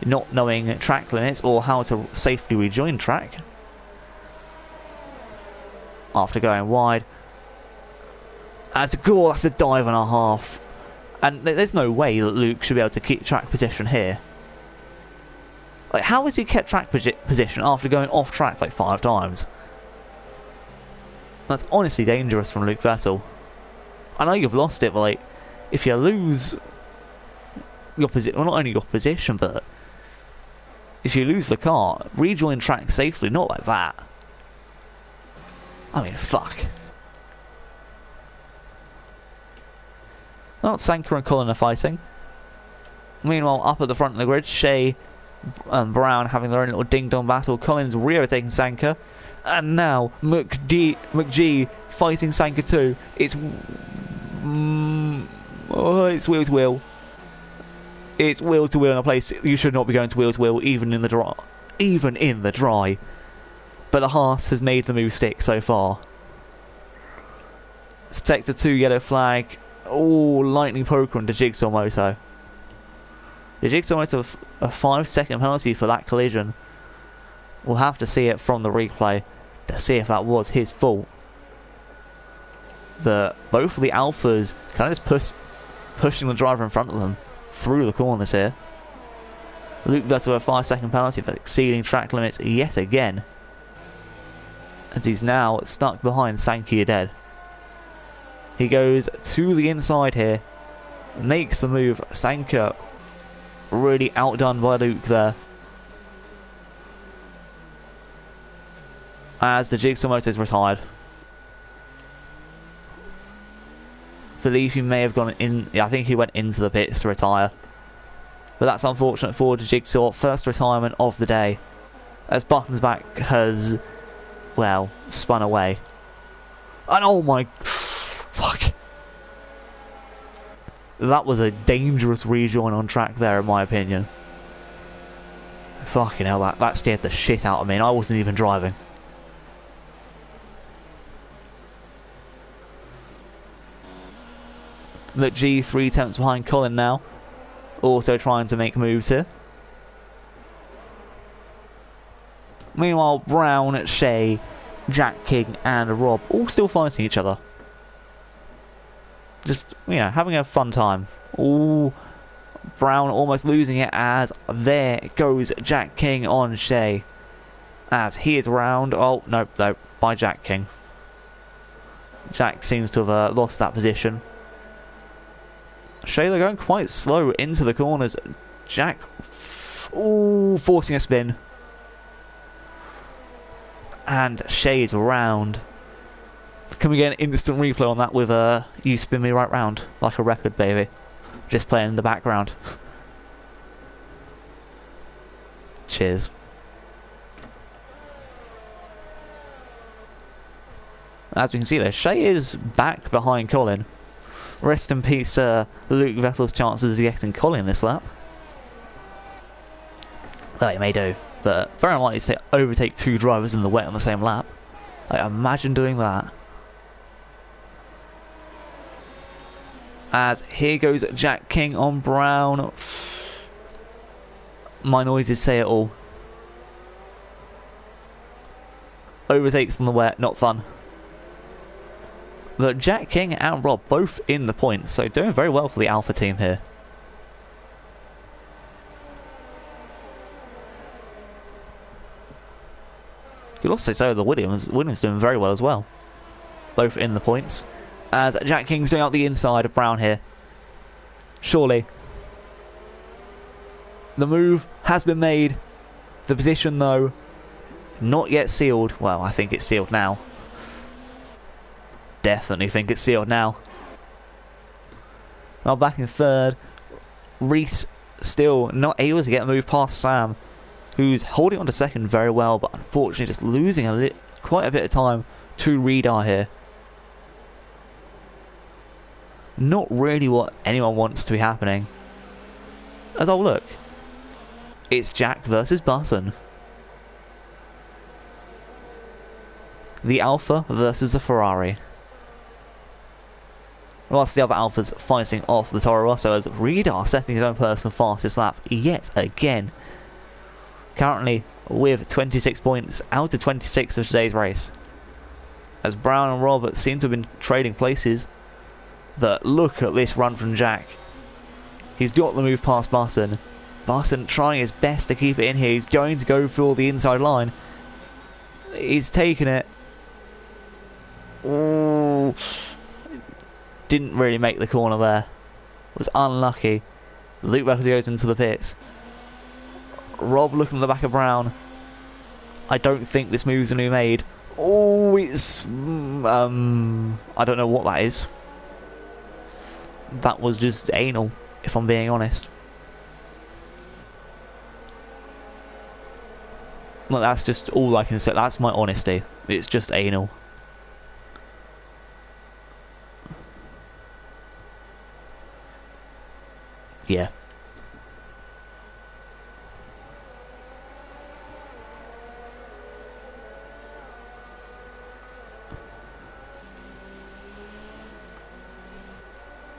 not knowing track limits or how to safely rejoin track after going wide. That's a goal, that's a dive and a half. And there's no way that Luke should be able to keep track position here. Like, how has he kept track position after going off track like 5 times? That's honestly dangerous from Luke Vettel. I know you've lost it, but like, if you lose your position, well, not only your position, but if you lose the car, rejoin track safely, not like that. I mean, fuck. Well, Sanker and Colin are fighting. Meanwhile, up at the front of the grid, Shay and Brown having their own little ding-dong battle. Colin's re-overtaking Sanker. And now, McG fighting Sanker too. It's it's wheel to wheel. It's wheel to wheel in a place you should not be going to wheel to wheel, even in the dry. Even in the dry. But the Haas has made the move stick so far. Sector 2 yellow flag. Oh, Lightning Poker into Jigsaw Moto. The Jigsaw Moto a 5-second penalty for that collision. We'll have to see it from the replay to see if that was his fault. But both of the Alphas kind of just pushing the driver in front of them through the corners here. Luke Vettel a 5-second penalty for exceeding track limits yet again. And he's now stuck behind Sankey dead. He goes to the inside here, makes the move. Sanker really outdone by Luke there. As the Jigsaw Motor is retired. I believe he may have gone in. Yeah, I think he went into the pits to retire. But that's unfortunate for the Jigsaw. First retirement of the day. As Buttonsback has, well, spun away. And oh my... Fuck. That was a dangerous rejoin on track there, in my opinion. Fucking hell, that scared the shit out of me, and I wasn't even driving. McG 3 attempts behind Colin now. Also trying to make moves here. Meanwhile, Brown, Shay, Jack King and Rob all still fighting each other. Just, you know, having a fun time. Ooh, Brown almost losing it as there goes Jack King on Shay. As he is round. Oh, no, by Jack King. Jack seems to have lost that position. Shay, they're going quite slow into the corners. Jack, ooh, forcing a spin. And Shay's round. Can we get an instant replay on that with You Spin Me Right Round? Like a record, baby. Just playing in the background. Cheers. As we can see there, Shay is back behind Colin. Rest in peace, Luke Vettel's chances of getting Colin this lap. Though it may do, but very unlikely to overtake 2 drivers in the wet on the same lap. Like, imagine doing that. As here goes Jack King on Brown. My noises say it all. Overtakes on the wet, not fun. But Jack King and Rob both in the points, so doing very well for the Alpha team here. You'll also say so the Williams doing very well as well. Both in the points. As Jack King's doing out the inside of Brown here. Surely. The move has been made. The position though, not yet sealed. Well, I think it's sealed now. Definitely think it's sealed now. Now back in third. Reese still not able to get a move past Sam, who's holding on to second very well, but unfortunately just losing quite a bit of time to Redar here. Not really what anyone wants to be happening. As I'll look, it's Jack versus Button. The Alpha versus the Ferrari. Whilst the other Alphas fighting off the Toro Rosso as Redar setting his own personal fastest lap yet again. Currently with 26 points out of 26 of today's race. As Brown and Robert seem to have been trading places. But look at this run from Jack. He's got the move past Button. Button trying his best to keep it in here. He's going to go for the inside line. He's taken it. Ooh. Didn't really make the corner there. Was unlucky. Luke Becker goes into the pits. Rob looking at the back of Brown. I don't think this move's going to be made. Oh, it's... I don't know what that is. That was just anal, if I'm being honest. Well, that's just all I can say. That's my honesty. It's just anal. Yeah.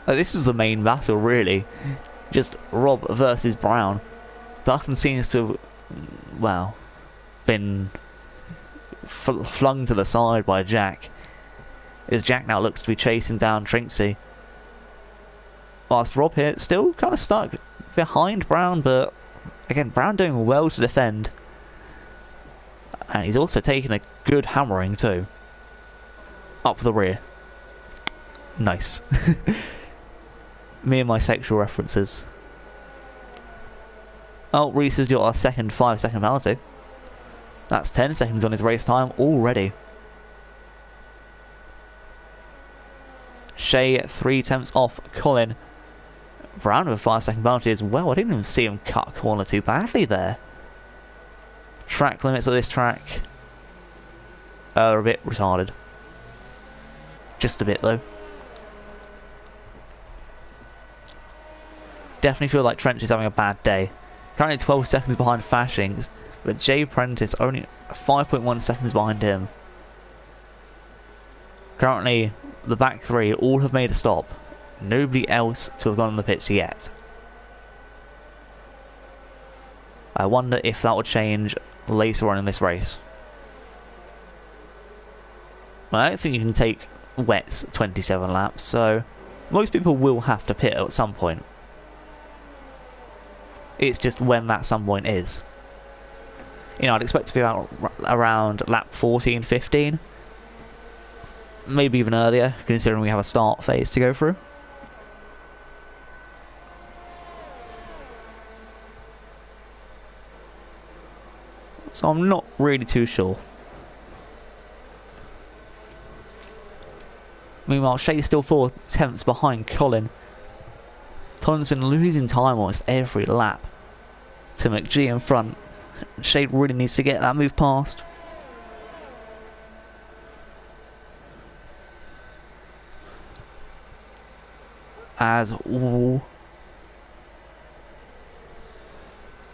This is the main battle, really. Just Rob versus Brown. Button seems to have, well, been flung to the side by Jack. As Jack now looks to be chasing down Trinksy. Whilst Rob here still kind of stuck behind Brown, but again, Brown doing well to defend. And he's also taking a good hammering too. Up the rear. Nice. Me and my sexual references. Oh, Reese has got a second 5-second penalty. That's 10 seconds on his race time already. Shea 3/10 off Colin. Brown with a 5-second penalty as well. I didn't even see him cut corner too badly there. Track limits of this track are a bit retarded. Just a bit though. Definitely feel like Trench is having a bad day. Currently 12 seconds behind Fashings, but Jay Prentice only 5.1 seconds behind him. Currently, the back three all have made a stop. Nobody else to have gone on the pits yet. I wonder if that will change later on in this race. Well, I don't think you can take wets 27 laps, so most people will have to pit at some point. It's just when that some point is. You know, I'd expect to be out around lap 14, 15. Maybe even earlier, considering we have a start phase to go through. So I'm not really too sure. Meanwhile, Shea's still 4/10 behind Colin. Colin's been losing time almost every lap to McGee in front. Shea really needs to get that move past. As ooh,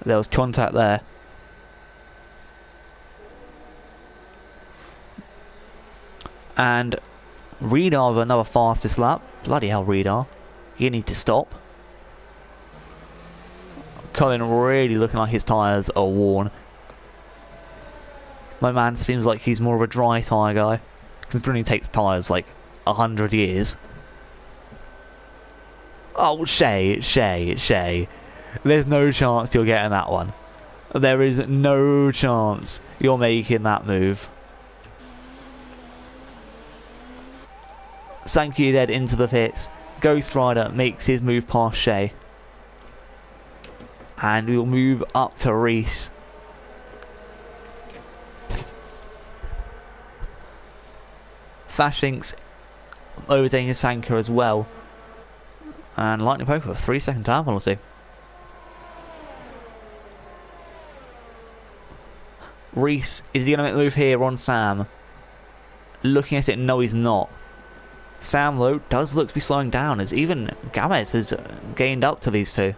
there was contact there. And Redar with another fastest lap. Bloody hell, Redar. You need to stop. Colin really looking like his tyres are worn. My man seems like he's more of a dry tyre guy, considering he takes tyres like 100 years. Oh, Shay. There's no chance you're getting that one. There is no chance you're making that move. Sankey dead into the pits. Ghost Rider makes his move past Shay. And we'll move up to Reese. Fashinks overtaking Sanka as well. And Lightning Poker, 3-second time penalty. Reese, is he going to make the move here on Sam? Looking at it, no he's not. Sam though does look to be slowing down as even Gamez has gained up to these two.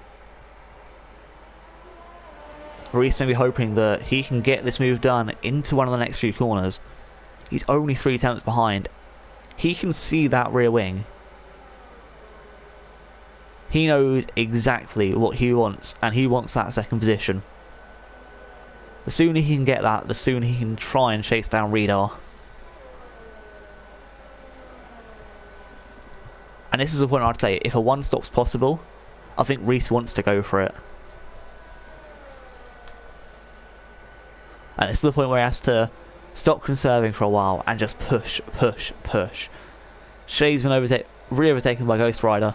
Reese may be hoping that he can get this move done into one of the next few corners. He's only 3 tenths behind. He can see that rear wing. He knows exactly what he wants, and he wants that second position. The sooner he can get that, the sooner he can try and chase down Redar. And this is the point I'd say, if a one-stop's possible, I think Reese wants to go for it. And this is the point where he has to stop conserving for a while and just push. Shay's been re-overtaken by Ghost Rider.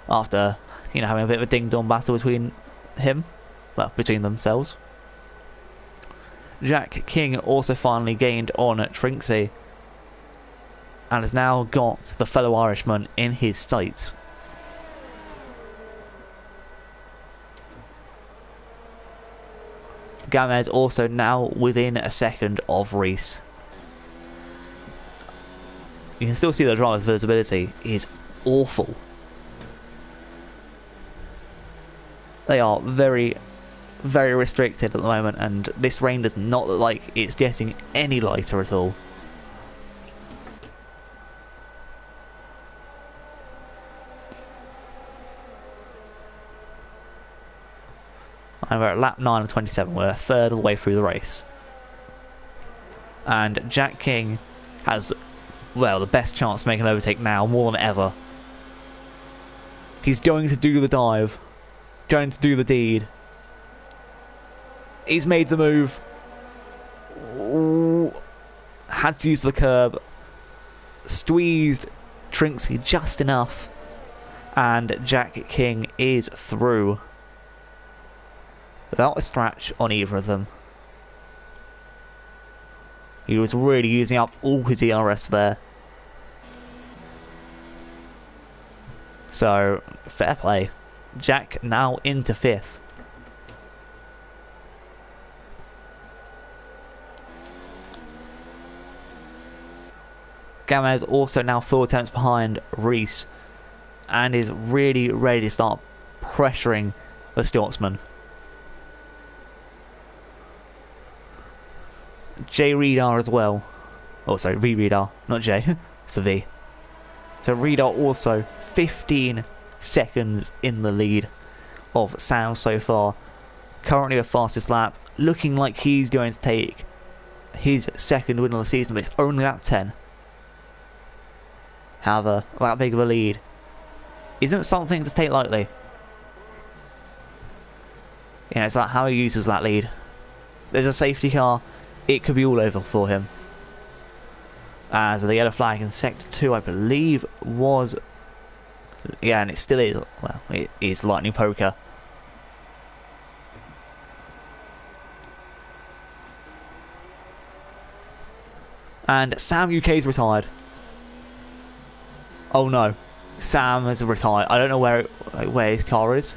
After, having a bit of a ding-dong battle between between themselves. Jack King also finally gained on Trinksy. And has now got the fellow Irishman in his sights. Gamez also now within a second of Reese. You can still see the driver's visibility is awful. They are very, very restricted at the moment, and this rain does not look like it's getting any lighter at all. And we're at lap 9 of 27, we're a third of the way through the race. And Jack King has, well, the best chance to make an overtake now, more than ever. He's going to do the dive. Going to do the deed. He's made the move. Ooh. Had to use the curb. Squeezed Trinksy just enough. And Jack King is through. Without a scratch on either of them. He was really using up all his ERS there. So, fair play. Jack now into 5th. Gamez also now 4 tenths behind Reese. And is really ready to start pressuring the Scotsman. J Redar as well. Oh, sorry, V Redar, not J. It's a V. So Redar also 15 seconds in the lead of Sam so far. Currently the fastest lap. Looking like he's going to take his second win of the season, but it's only lap 10. However, that big of a lead isn't something to take lightly. It's like how he uses that lead. There's a safety car. It could be all over for him. As the yellow flag in sector 2, I believe, was... Yeah, and it still is. Well, it is Lightning Poker. And Sam UK's retired. Oh no. Sam has retired. I don't know where his car is.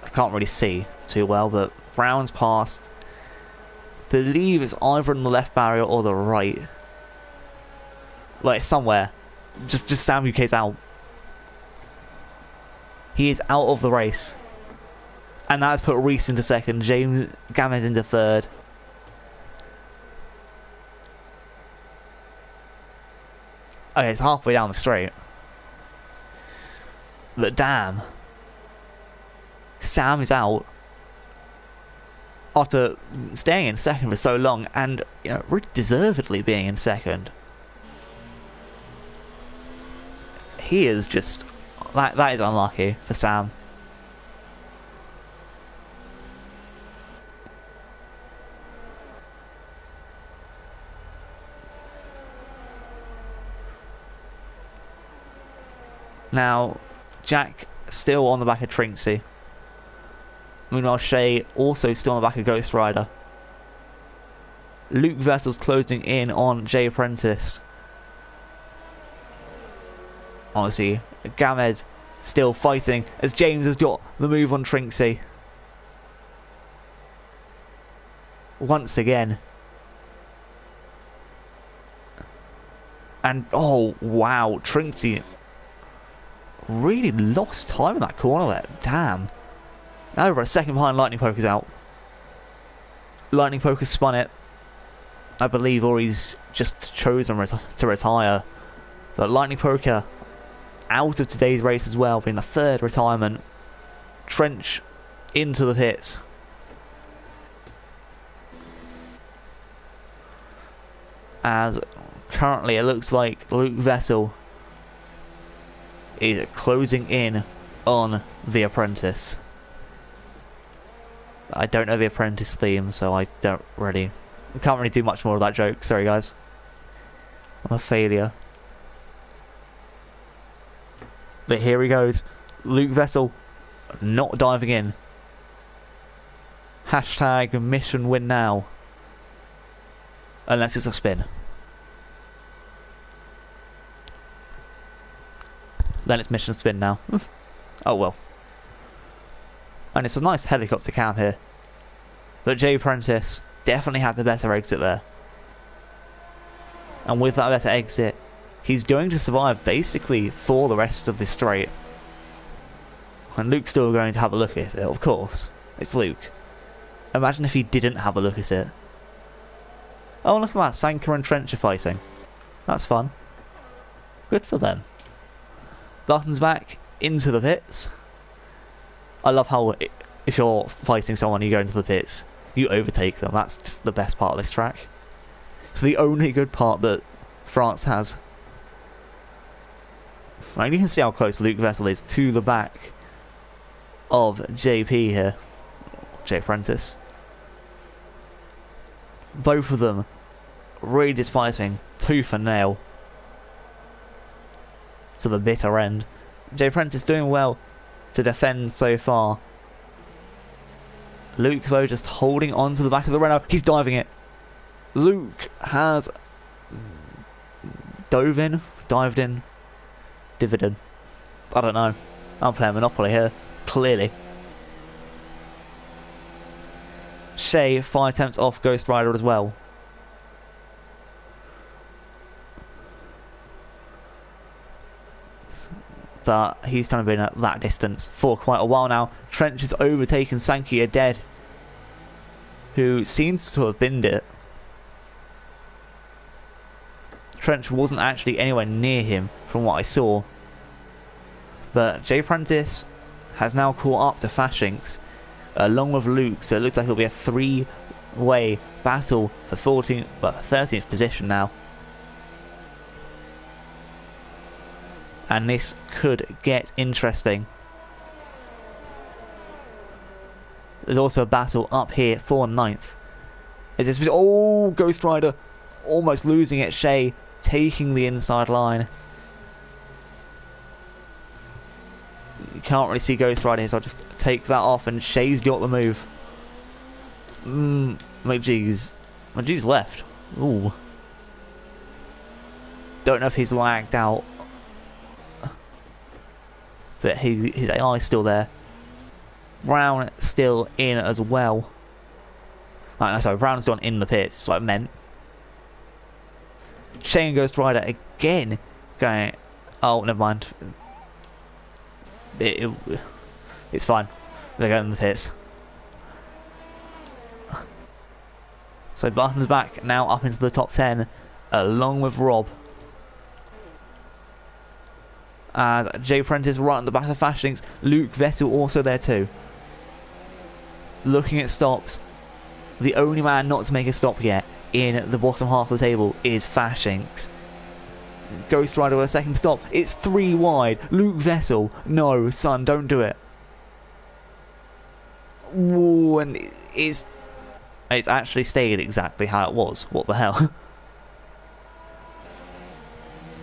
I can't really see too well, but Brown's passed. Believe it's either on the left barrier or the right. Like somewhere. Just Sam UK's out. He is out of the race. And that has put Reese into second, James Gamez into third. Okay, it's halfway down the straight. But damn. Sam is out. After staying in second for so long, and really deservedly being in second. he is just... That is unlucky for Sam. Now, Jack still on the back of Trinksy. Meanwhile, Shay also still on the back of Ghost Rider. Luke Vessel's closing in on Jay Apprentice. Honestly, Gamez still fighting as James has got the move on Trinksy. Once again. And, oh, wow, Trinksy really lost time in that corner there. Damn. Over a second behind, Lightning Poker's out. Lightning Poker spun it, I believe, or he's just chosen to retire. But Lightning Poker out of today's race as well, being the third retirement. Trench into the pits. As currently it looks like Luke Vessel is closing in on The Apprentice. I don't know The Apprentice theme, so I can't really do much more of that joke. Sorry guys. I'm a failure. But here he goes. Luke Vessel not diving in. Hashtag mission win now. Unless it's a spin. Then it's mission spin now. Oh well. And it's a nice helicopter cam here. But Jay Apprentice definitely had the better exit there. And with that better exit, he's going to survive basically for the rest of this straight. And Luke's still going to have a look at it, of course. It's Luke. Imagine if he didn't have a look at it. Oh, look at that. Sanker and Trench are fighting. That's fun. Good for them. Button's back into the pits. I love how if you're fighting someone, you go into the pits, you overtake them. That's just the best part of this track. It's the only good part that France has. And you can see how close Luke Vessel is to the back of JP here. Jay Apprentice. Both of them really just fighting tooth and nail to the bitter end. Jay Apprentice doing well to defend so far. Luke though just holding on to the back of the Renault. He's diving it. Luke has dived in, dividend. I don't know. I'm playing Monopoly here, clearly. Shay 5 attempts off Ghost Rider as well. But he's kind of been at that distance for quite a while now. Trench has overtaken Sankey dead, who seems to have binned it. Trench wasn't actually anywhere near him from what I saw. But Jay Apprentice has now caught up to Fashinks along with Luke, so it looks like it'll be a 3-way battle for 13th position now. And this could get interesting. There's also a battle up here for 9th. Is this? Oh, Ghost Rider almost losing it. Shay taking the inside line. You can't really see Ghost Rider here, so I'll just take that off, and Shay's got the move. McGee's left. Ooh. Don't know if he's lagged out. But his AI is still there. Brown still in as well. Oh, no, sorry, Brown's gone in the pits, that's what I meant. Shay and Ghost Rider again going... Oh, never mind. It's fine. They're going in the pits. So Button's back now up into the top 10 along with Rob. As Jay Apprentice right on the back of Fashinks. Luke Vessel also there too. Looking at stops. The only man not to make a stop yet in the bottom half of the table is Fashinks. Ghost Rider with a second stop. It's 3 wide. Luke Vessel. No, son, don't do it. Ooh, and it's actually stayed exactly how it was. What the hell?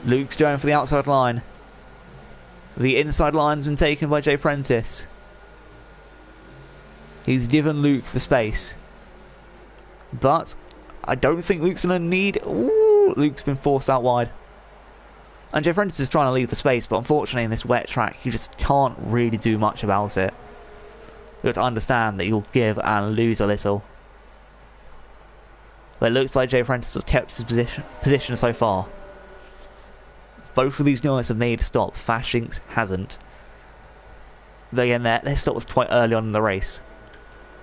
Luke's going for the outside line. The inside line's been taken by Jay Prentice. He's given Luke the space. But I don't think Luke's going to need... Ooh, Luke's been forced out wide. And Jay Prentice is trying to leave the space, but unfortunately in this wet track, you just can't really do much about it. You have to understand that you'll give and lose a little. But it looks like Jay Prentice has kept his position so far. Both of these guys have made a stop. Fashinks hasn't. But again, their stop was quite early on in the race,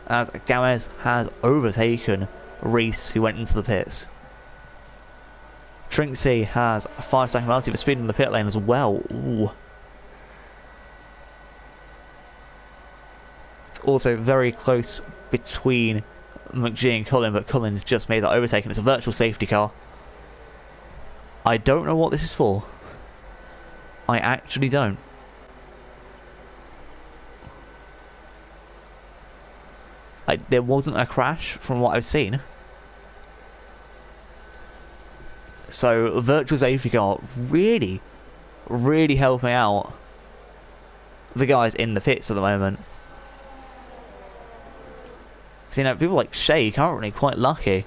as Gomez has overtaken Reese, who went into the pits. Trinksy has a 5-second penalty for speeding in the pit lane as well. Ooh. It's also very close between McGee and Cullen, but Cullen's just made that overtake, and it's a virtual safety car. I don't know what this is for. I actually don't. There wasn't a crash from what I've seen. So, virtual safety car really, really helping out the guys in the pits at the moment. So, you know, people like Shea currently quite lucky.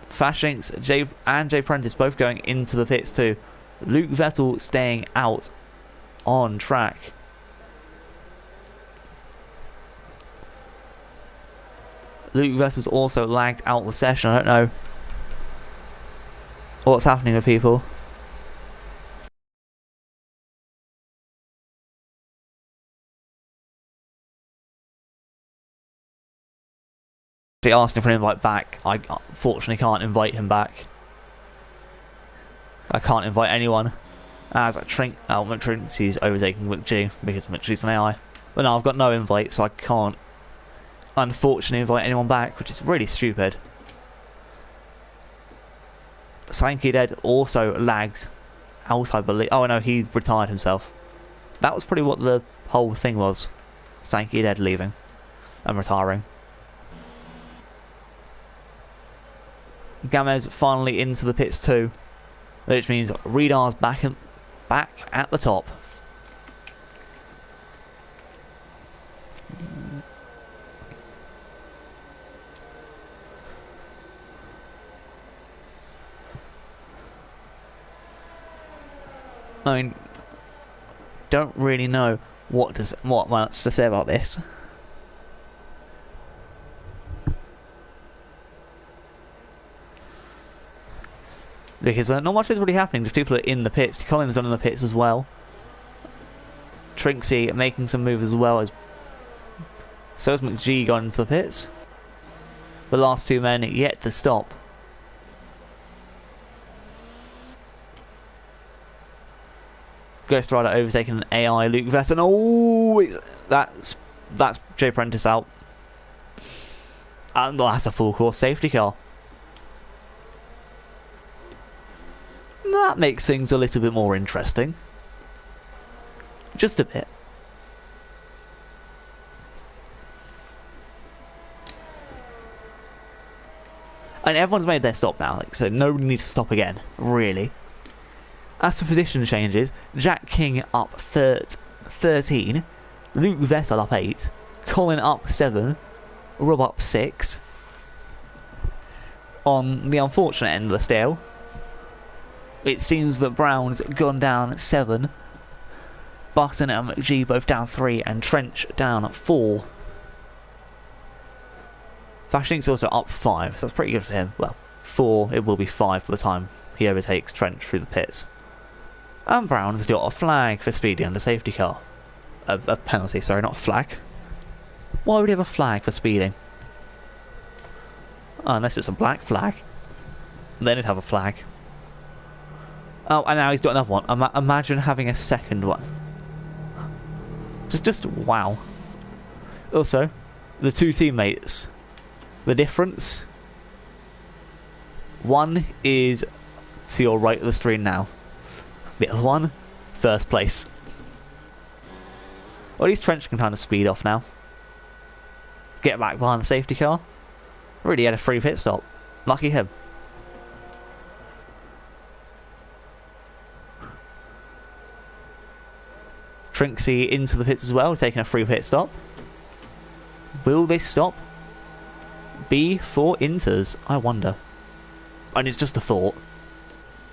Fashinks, Jay Prentice both going into the pits too. Luke Vettel staying out on track. Luke Vettel's also lagged out the session. I don't know what's happening with people. They asked him for an invite back. I unfortunately can't invite him back. I can't invite anyone. As McTrinksy's overtaking McG because McG's an AI. But no, I've got no invite, so I can't unfortunately invite anyone back, which is really stupid. Sankey Dead also lagged out, I believe. Oh no, he retired himself. That was probably what the whole thing was. Sankey Dead leaving and retiring. Gamez finally into the pits too, which means Redar's back at the top. I mean, don't really know what much to say about this. Because not much is really happening, just people are in the pits. Collins done in the pits as well. Trinksy making some moves as well, as so has McGee gone into the pits. The last two men yet to stop. Ghost Rider overtaking an AI Luke Vesson. Oh, that's Jay Prentice out. And that's a full course safety car. That makes things a little bit more interesting. Just a bit. And everyone's made their stop now, so nobody needs to stop again, really. As for position changes, Jack King up 13, Luke Vettel up 8, Colin up 7, Rob up 6. On the unfortunate end of the scale, it seems that Brown's gone down 7, Barton and McGee both down 3, and Trench down 4. Fashink's also up 5, so that's pretty good for him. Well, 4, it will be 5 by the time he overtakes Trench through the pits. And Brown's got a flag for speeding under safety car. A penalty, sorry, not a flag. Why would he have a flag for speeding? Oh, unless it's a black flag. Then it'd have a flag. Oh, and now he's got another one. Imagine having a second one. Just wow. Also, the two teammates. The difference. One is to your right of the screen now. The other one, first place. Or at least Trench can kind of speed off now. Get back behind the safety car. Really had a free pit stop. Lucky him. Trinksy into the pits as well, taking a free pit stop. Will they stop? B for Inters, I wonder. And it's just a thought.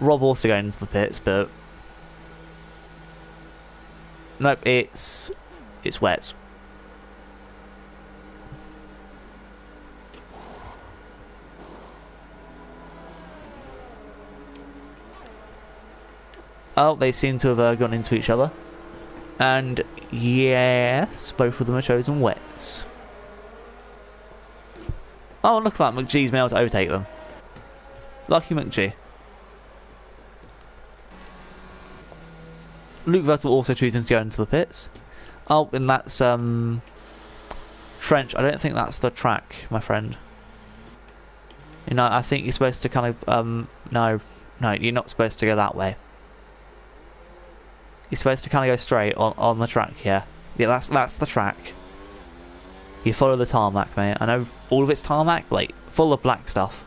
Rob also going into the pits, but nope, it's wet. Oh, they seem to have gone into each other. And yes, both of them are chosen wets. Oh, look at that, McGee's been able to overtake them. Lucky McGee. Luke Vettel also choosing to go into the pits. Oh, and that's Trench. I don't think that's the track, my friend. You know, I think you're supposed to kind of no, you're not supposed to go that way. You're supposed to kind of go straight on the track here. Yeah, that's the track. You follow the tarmac, mate. I know all of it's tarmac, like full of black stuff.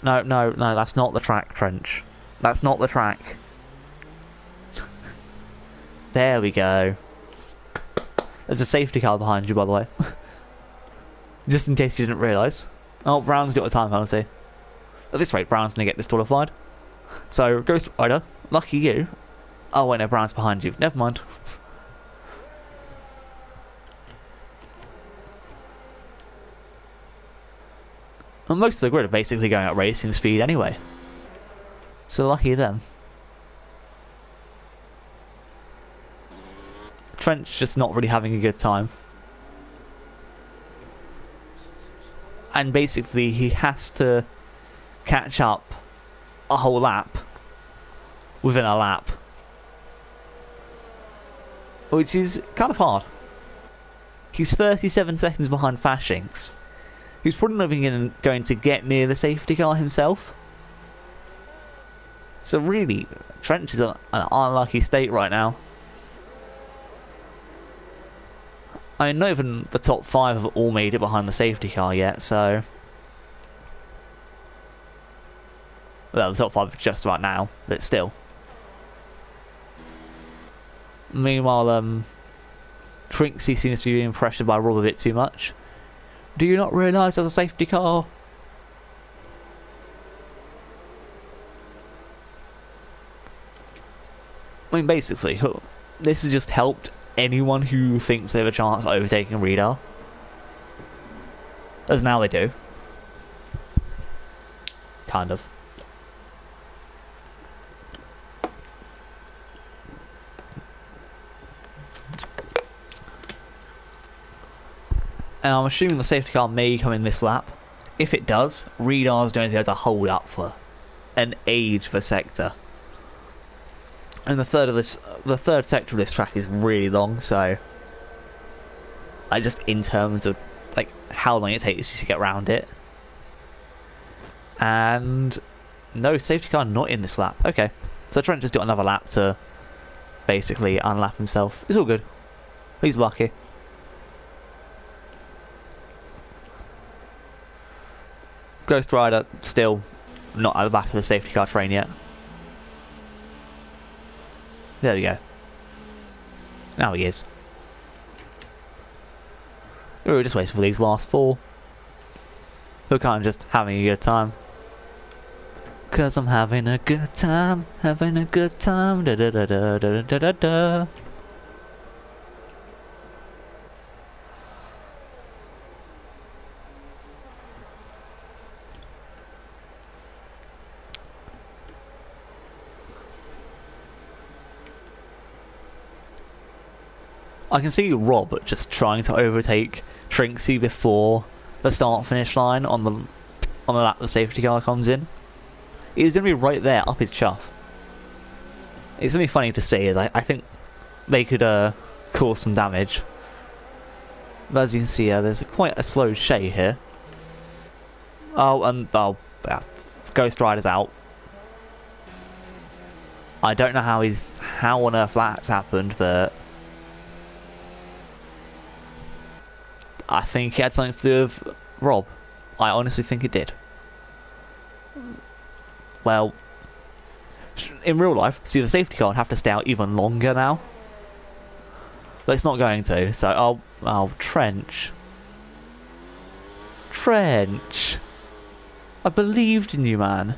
No, that's not the track, Trench. That's not the track. There we go. There's a safety car behind you, by the way. Just in case you didn't realise. Oh, Brown's got a time penalty. At this rate, Brown's going to get disqualified. So, Ghost Rider, lucky you. Oh wait, no, Brown's behind you. Never mind. And most of the grid are basically going at racing speed anyway. So lucky them. Trench just not really having a good time. And basically he has to catch up a whole lap within a lap. Which is kind of hard. He's 37 seconds behind Fashinks. He's probably not even going to get near the safety car himself. So really, Trench is in an unlucky state right now. I mean, not even the top 5 have all made it behind the safety car yet, so... Well, the top 5 just about now, but still. Meanwhile, Trinksy seems to be being pressured by Rob a bit too much. Do you not realise there's a safety car? I mean, basically, this has just helped anyone who thinks they have a chance at overtaking Radar. As now they do. Kind of. And I'm assuming the safety car may come in this lap. If it does, Radar's going to be able to hold up for an age for sector. And the third sector of this track is really long, so just in terms of like how long it takes to get around it. And no, safety car not in this lap. Okay, so Trent just got another lap to basically unlap himself. It's all good. He's lucky. Ghost Rider still not at the back of the safety car train yet. There we go. Now he is. We were just waiting for these last 4. We're kind of just having a good time. 'Cause I'm having a good time, having a good time, da da da da da da da da. I can see Rob just trying to overtake Trinksy before the start finish line on the lap the safety car comes in. He's going to be right there up his chuff. It's going to be funny to see, as I think they could cause some damage. But as you can see, there's quite a slow Shay here. Oh, and yeah, Ghost Rider's out. I don't know how on earth that's happened, but I think it had something to do with Rob. I honestly think it did. Well, in real life, see, the safety car would have to stay out even longer now. But it's not going to, so Trench. Trench. I believed in you, man.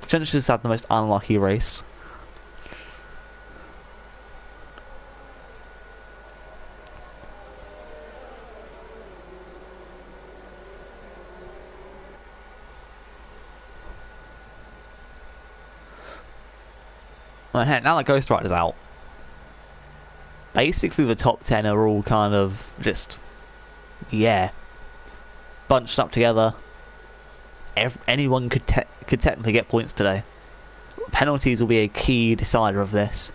Trench has had the most unlucky race. Well, heck, now that Ghost Rider's out, basically the top 10 are all kind of just, yeah, bunched up together. Anyone could technically get points today. Penalties will be a key decider of this.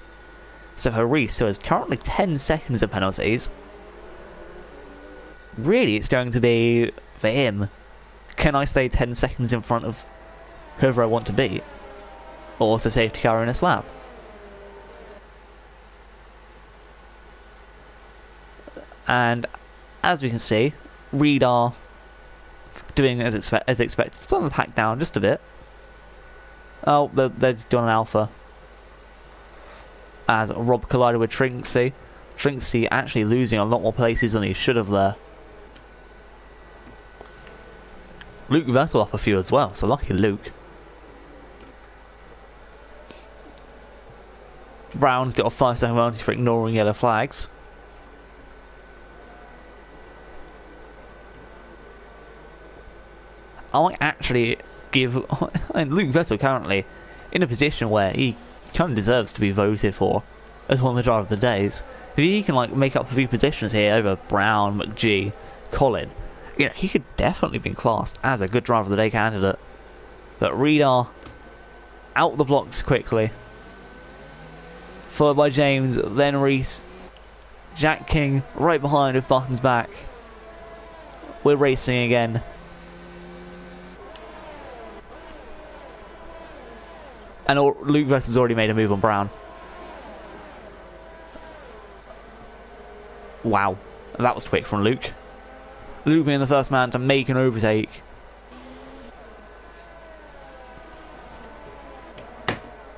So for Reese, who has currently 10 seconds of penalties, really it's going to be for him. Can I stay 10 seconds in front of whoever I want to beat? Or also safety car in a slap? And as we can see, Reed are doing as expected. Starting the pack down just a bit. Oh, they're just doing an alpha. As Rob collided with Trinksy. Trinksy actually losing a lot more places than he should have there. Luke Vessel up a few as well, so lucky Luke. Brown's got a 5-second penalty for ignoring yellow flags. I might actually give Luke Vessel currently in a position where he kind of deserves to be voted for as one of the driver of the days. If he can like make up a few positions here over Brown, McGee, Colin, you know, he could definitely be classed as a good driver of the day candidate. But Reedar out the blocks quickly, followed by James, then Reese, Jack King right behind with Buttons back. We're racing again. And Luke Vessel's already made a move on Brown. Wow, that was quick from Luke. Luke being the first man to make an overtake.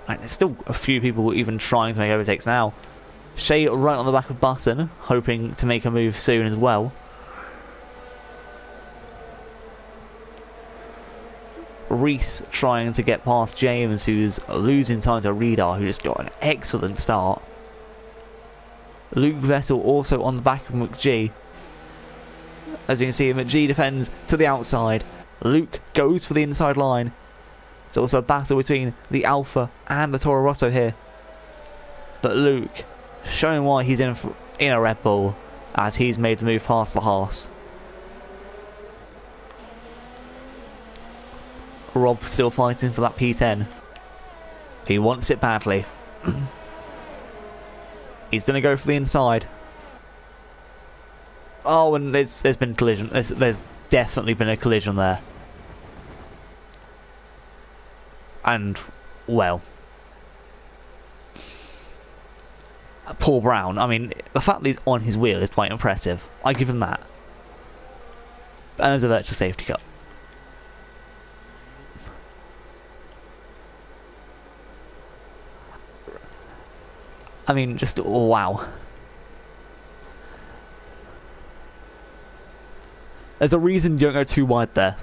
And there's still a few people even trying to make overtakes now. Shay right on the back of Button, hoping to make a move soon as well. Reese trying to get past James, who's losing time to Reedar, who just got an excellent start. Luke Vessel also on the back of McGee. As you can see, McGee defends to the outside. Luke goes for the inside line. It's also a battle between the Alpha and the Toro Rosso here. But Luke showing why he's in a Red Bull, as he's made the move past the Haas. Rob still fighting for that P10. He wants it badly. He's going to go for the inside. Oh, and there's been collision. There's definitely been a collision there. And, well, poor Brown. I mean, the fact that he's on his wheel is quite impressive. I give him that. And there's a virtual safety car. I mean, just wow. There's a reason you don't go too wide there.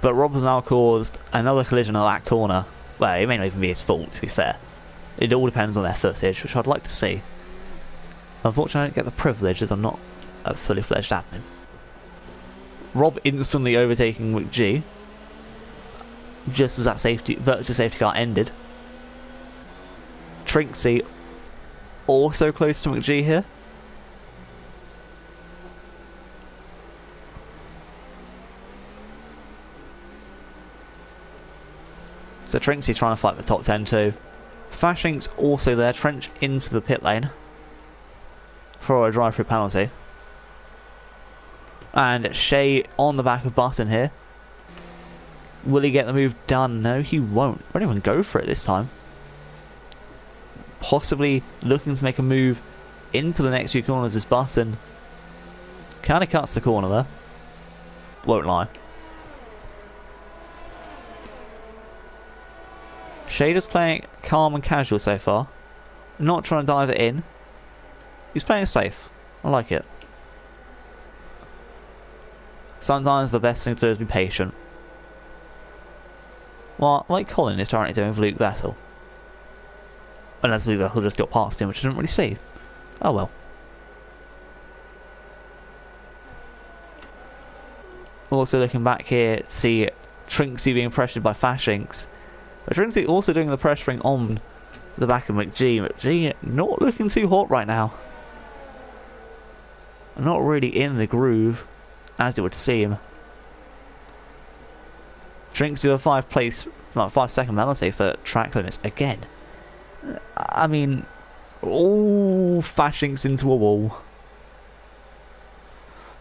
But Rob has now caused another collision at that corner. Well, it may not even be his fault, to be fair. It all depends on their footage, which I'd like to see. Unfortunately, I don't get the privilege as I'm not a fully fledged admin. Rob instantly overtaking McGee, just as that virtual safety car ended. Trinksy also close to McGee here. So Trinksy's trying to fight the top 10 too. Fashink's also there, Trench into the pit lane. for a drive-through penalty. And Shea on the back of Button here. Will he get the move done? No, he won't. Won't even go for it this time. Possibly looking to make a move into the next few corners as Button kind of cuts the corner there. Won't lie. Shea just playing calm and casual so far. Not trying to dive it in. He's playing safe. I like it. Sometimes the best thing to do is be patient. Well, like Colin is trying to do with Luke Vettel. Unless Luke Vettel just got past him, which I didn't really see. Oh well. Also looking back here to see Trinksy being pressured by Fashinks. But Trinksy also doing the pressuring on the back of McGee. McGee not looking too hot right now. Not really in the groove, as it would seem. Trinksy with a 5-second penalty for track limits again. I mean, all Fashinks into a wall.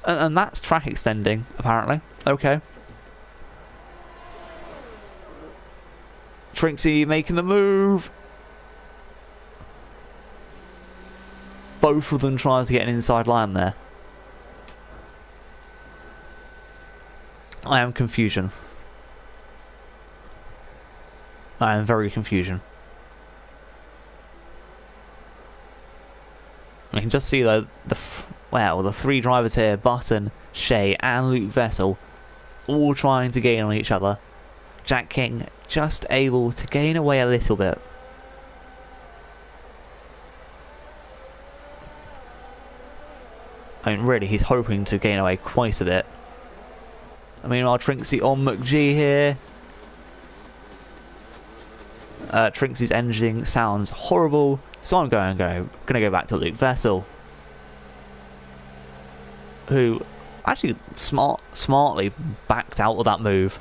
And that's track extending, apparently. Okay. Trinksy making the move. Both of them trying to get an inside line there. I am confusion. I am very confusion. I can just see though the three drivers here, Button, Shea and Luke Vettel, all trying to gain on each other. Jack King just able to gain away a little bit. I mean, really, he's hoping to gain away quite a bit. I mean, while Trinksy on McGee here. Trinksy's engine sounds horrible, so I'm gonna go back to Luke Vettel, who actually smartly backed out of that move.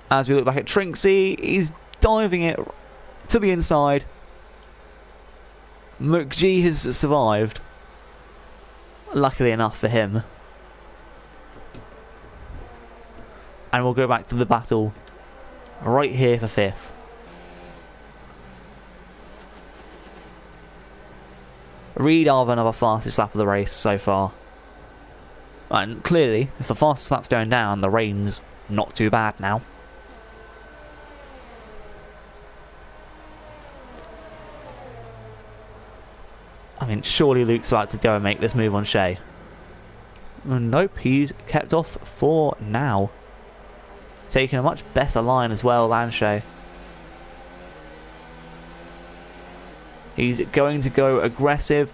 As we look back at Trinksy, he's diving it to the inside. McGee has survived, luckily enough for him. And we'll go back to the battle right here for 5th. Reed are another fastest lap of the race so far. And clearly, if the fastest lap's going down, the rain's not too bad now. I mean, surely Luke's about to go and make this move on Shea. Nope, he's kept off for now. Taking a much better line as well than Shea. He's going to go aggressive.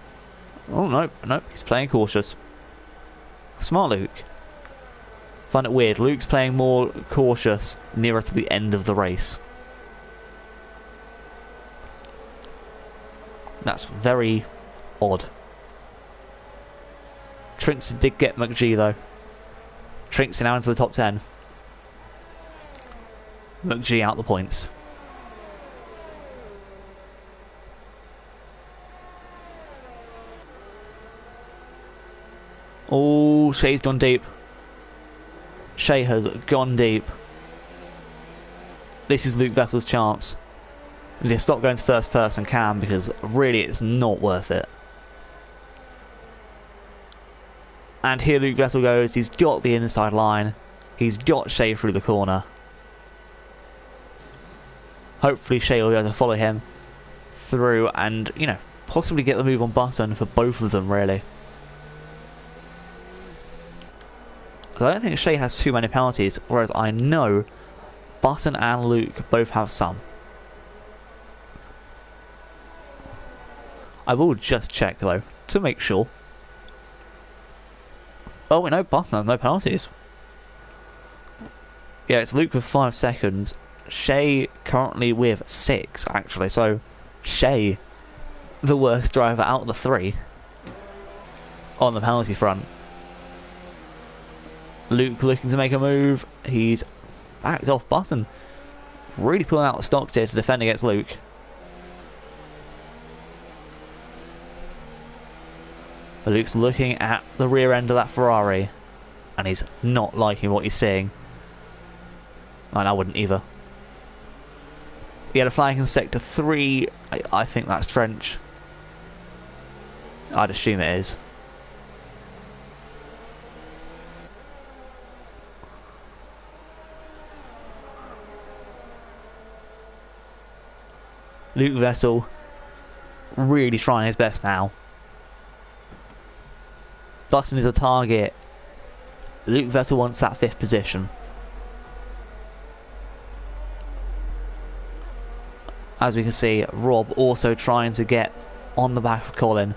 Oh, nope, he's playing cautious. Smart Luke. Find it weird, Luke's playing more cautious nearer to the end of the race. That's very odd. Trinksy did get McGee though. Trinksy now into the top 10. McGee out the points. Oh, Shea's gone deep. Shea has gone deep. This is Luke Vettel's chance. And he'll stop going to first person cam because really it's not worth it. And here Luke Vettel goes. He's got the inside line. He's got Shea through the corner. Hopefully Shea will be able to follow him through and, you know, possibly get the move on Button for both of them, really. Because I don't think Shea has too many penalties, whereas I know Button and Luke both have some. I will just check, though, to make sure. Oh, we know Button has no penalties. Yeah, it's Luke with 5 seconds. Shea currently with 6, actually. So, Shea, the worst driver out of the 3 on the penalty front. Luke looking to make a move. He's backed off Button. Really pulling out the stocks here to defend against Luke. Luke's looking at the rear end of that Ferrari, and he's not liking what he's seeing. And I wouldn't either. He had a flag in sector 3. I think that's French. I'd assume it is. Luke Vessel really trying his best now. Button is a target. Luke Vessel wants that 5th position. As we can see, Rob also trying to get on the back of Colin.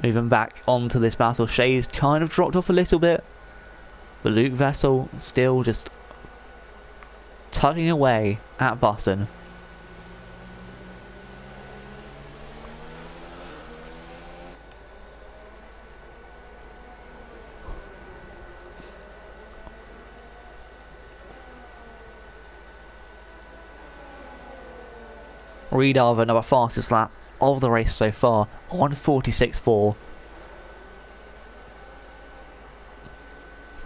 Moving back onto this battle, Shay's kind of dropped off a little bit, but Luke Vessel still just tugging away at Button. Radar with another fastest lap of the race so far, 1:46.4.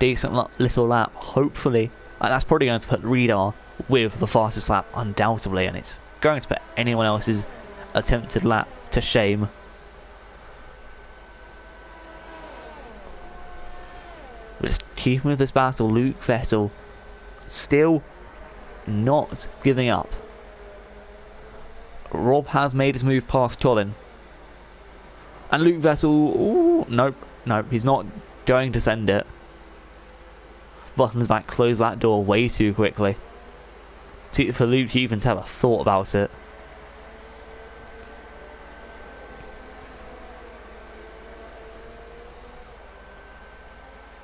Decent little lap, hopefully. And that's probably going to put Radar with the fastest lap, undoubtedly, and it's going to put anyone else's attempted lap to shame. Just keeping with this battle, Luke Vessel still not giving up. Rob has made his move past Colin. And Luke Vessel, ooh, nope, he's not going to send it. Button's back, close that door way too quickly. See, for Luke even to have a thought about it.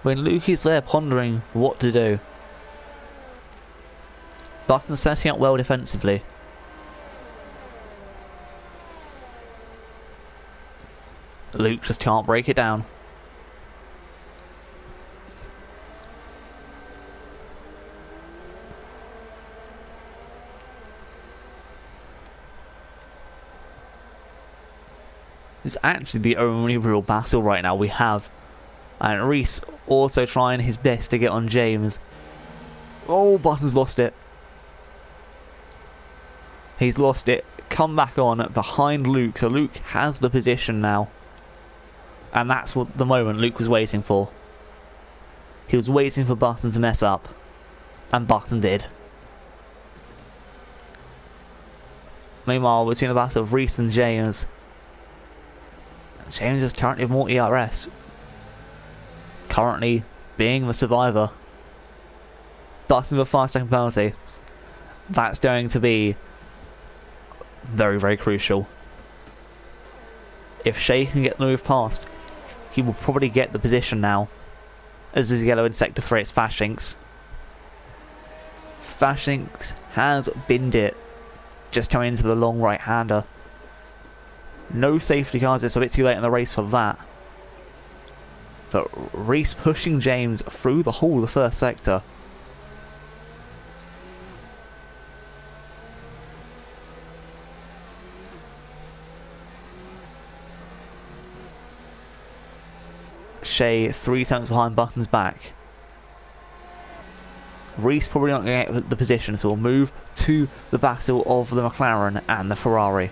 When Luke is there pondering what to do, Button's setting up well defensively. Luke just can't break it down. It's actually the only real battle right now we have. And Reese also trying his best to get on James. Oh, Button's lost it. He's lost it. Come back on behind Luke. So Luke has the position now. And that's what the moment Luke was waiting for. He was waiting for Button to mess up. And Button did. Meanwhile, between the battle of Reese and James. James is currently with more ERS. Currently being the survivor. Button with a 5-second penalty. That's going to be very, very crucial. If Shay can get the move past, he will probably get the position now. As is yellow in sector 3, it's Fashinks. Fashinks has binned it. Just coming into the long right-hander. No safety cars, it's a bit too late in the race for that. But Reese pushing James through the whole of the first sector. Shay 3 tenths behind Button's back. Reese probably not going to get the position, so we'll move to the battle of the McLaren and the Ferrari.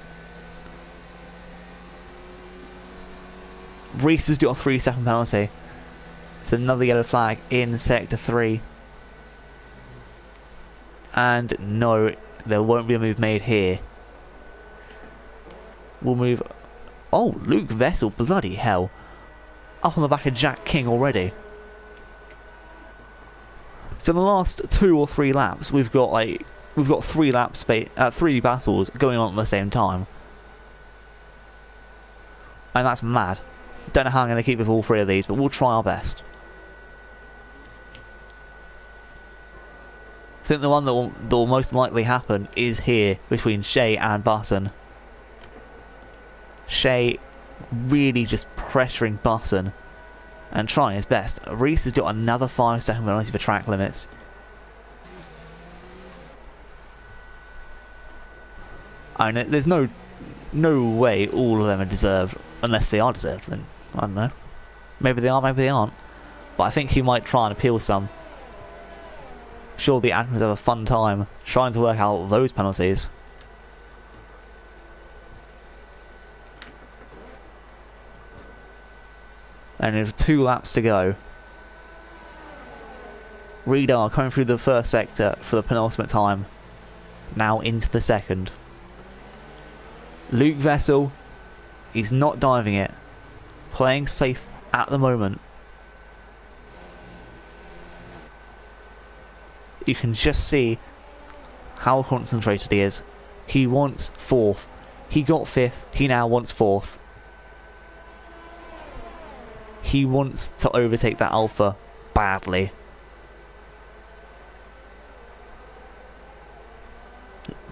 Reese has got a 3-second penalty. It's another yellow flag in sector 3. And no, there won't be a move made here. We'll move... Oh, Luke Vessel, bloody hell. Up on the back of Jack King already. So in the last 2 or 3 laps, we've got 3 battles going on at the same time. And that's mad. Don't know how I'm going to keep with all 3 of these, but we'll try our best. I think the one that will most likely happen is here between Shay and Button. Shay really just pressuring Button and trying his best. Reese has got another 5-second penalty for track limits. I mean, there's no way all of them are deserved, unless they are deserved. Then I don't know. Maybe they are, maybe they aren't. But I think he might try and appeal some. Sure, the admins have a fun time trying to work out those penalties. And there's 2 laps to go. Radar coming through the first sector for the penultimate time. Now into the second. Luke Vessel, he's not diving it. Playing safe at the moment. You can just see how concentrated he is. He wants 4th. He got 5th, he now wants 4th. He wants to overtake that Alpha badly.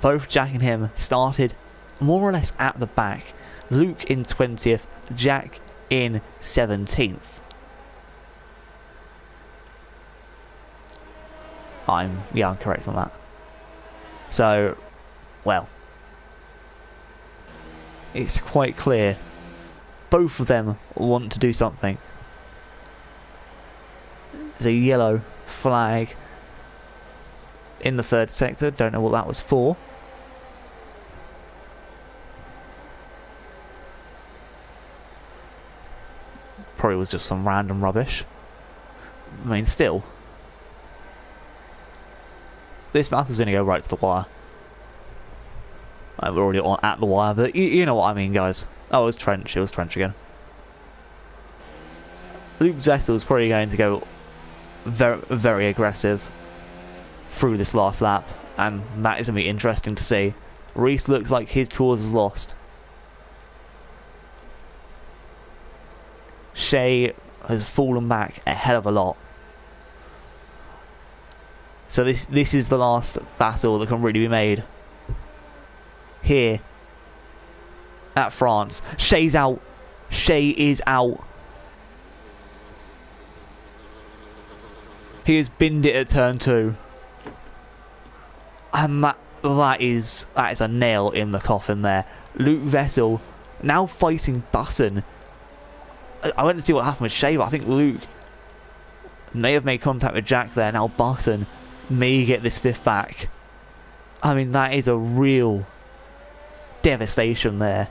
Both Jack and him started more or less at the back. Luke in 20th, Jack in 17th. I'm correct on that. So, well, it's quite clear both of them want to do something. There's a yellow flag in the third sector, don't know what that was for. Probably was just some random rubbish. I mean, still, this battle's going to go right to the wire. We're already at the wire, but you know what I mean, guys. Oh, it was Trench. It was Trench again. Luke Vessel's probably going to go very, very aggressive through this last lap, and that is going to be interesting to see. Reese looks like his cause is lost. Shea has fallen back a hell of a lot. So this is the last battle that can really be made. Here at France. Shea's out. Shea is out. He has binned it at turn 2. And that is a nail in the coffin there. Luke Vessel now fighting Button. I went to see what happened with Shea, but I think Luke may have made contact with Jack there. Now Button may get this 5th back. I mean, that is a real devastation there.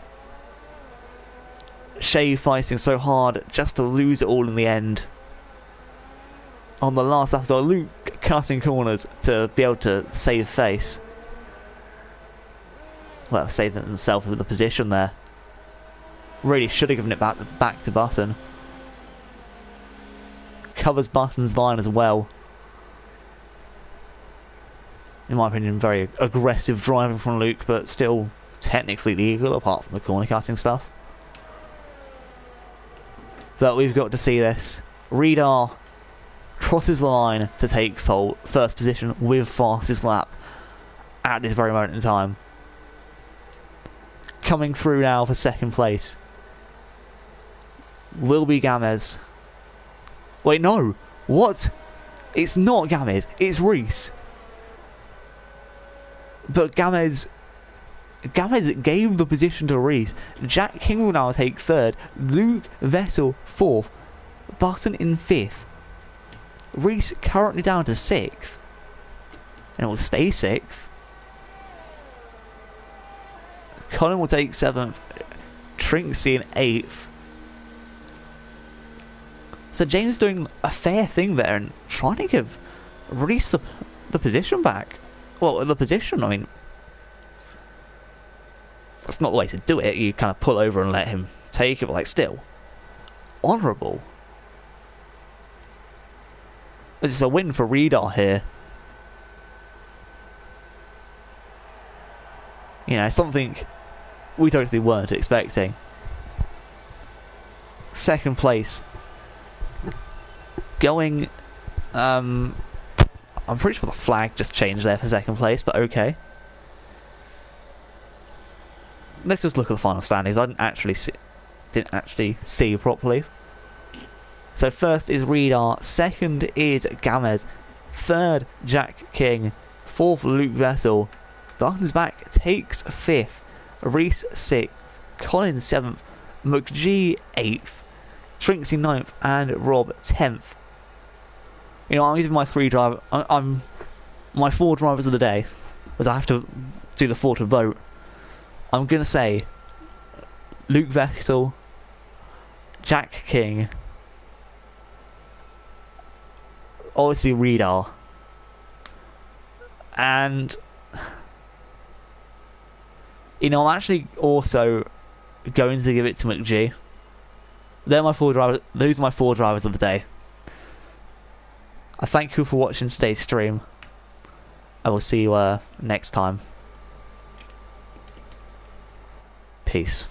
Shea fighting so hard just to lose it all in the end. On the last episode, Luke cutting corners to be able to save face. Well, save himself with the position there. Really should have given it back to Button. Covers Button's line as well. In my opinion, very aggressive driving from Luke, but still technically legal apart from the corner cutting stuff. But we've got to see this. Radar crosses the line to take first position with fastest lap at this very moment in time. Coming through now for second place will be Gamez. Wait, no. What? It's not Gamez. It's Reese. But Gamez gave the position to Reese. Jack King will now take 3rd. Luke Vessel 4th. Button in 5th. Reese currently down to 6th. And it will stay 6th. Colin will take 7th. Trinksy in 8th. So James doing a fair thing there and trying to give Reese the position back. Well, the position, I mean, that's not the way to do it. You kind of pull over and let him take it, but like, still, honourable. This is a win for Radar here. You know, something we totally weren't expecting. Second place. Going, I'm pretty sure the flag just changed there for second place, but okay. Let's just look at the final standings. I didn't actually see properly. So first is Radar, second is Gamez, 3rd Jack King, 4th Luke Vessel. Button's back takes 5th. Reese 6th, Collins 7th, McGee 8th, Trinksy 9th, and Rob 10th. You know, I'm using my my 4 drivers of the day, as I have to do the 4 to vote. I'm going to say Luke Vettel, Jack King, obviously Riedel, and you know, I'm actually also going to give it to McGee. They're my 4 drivers. Those are my 4 drivers of the day. I thank you for watching today's stream. I will see you next time. Peace.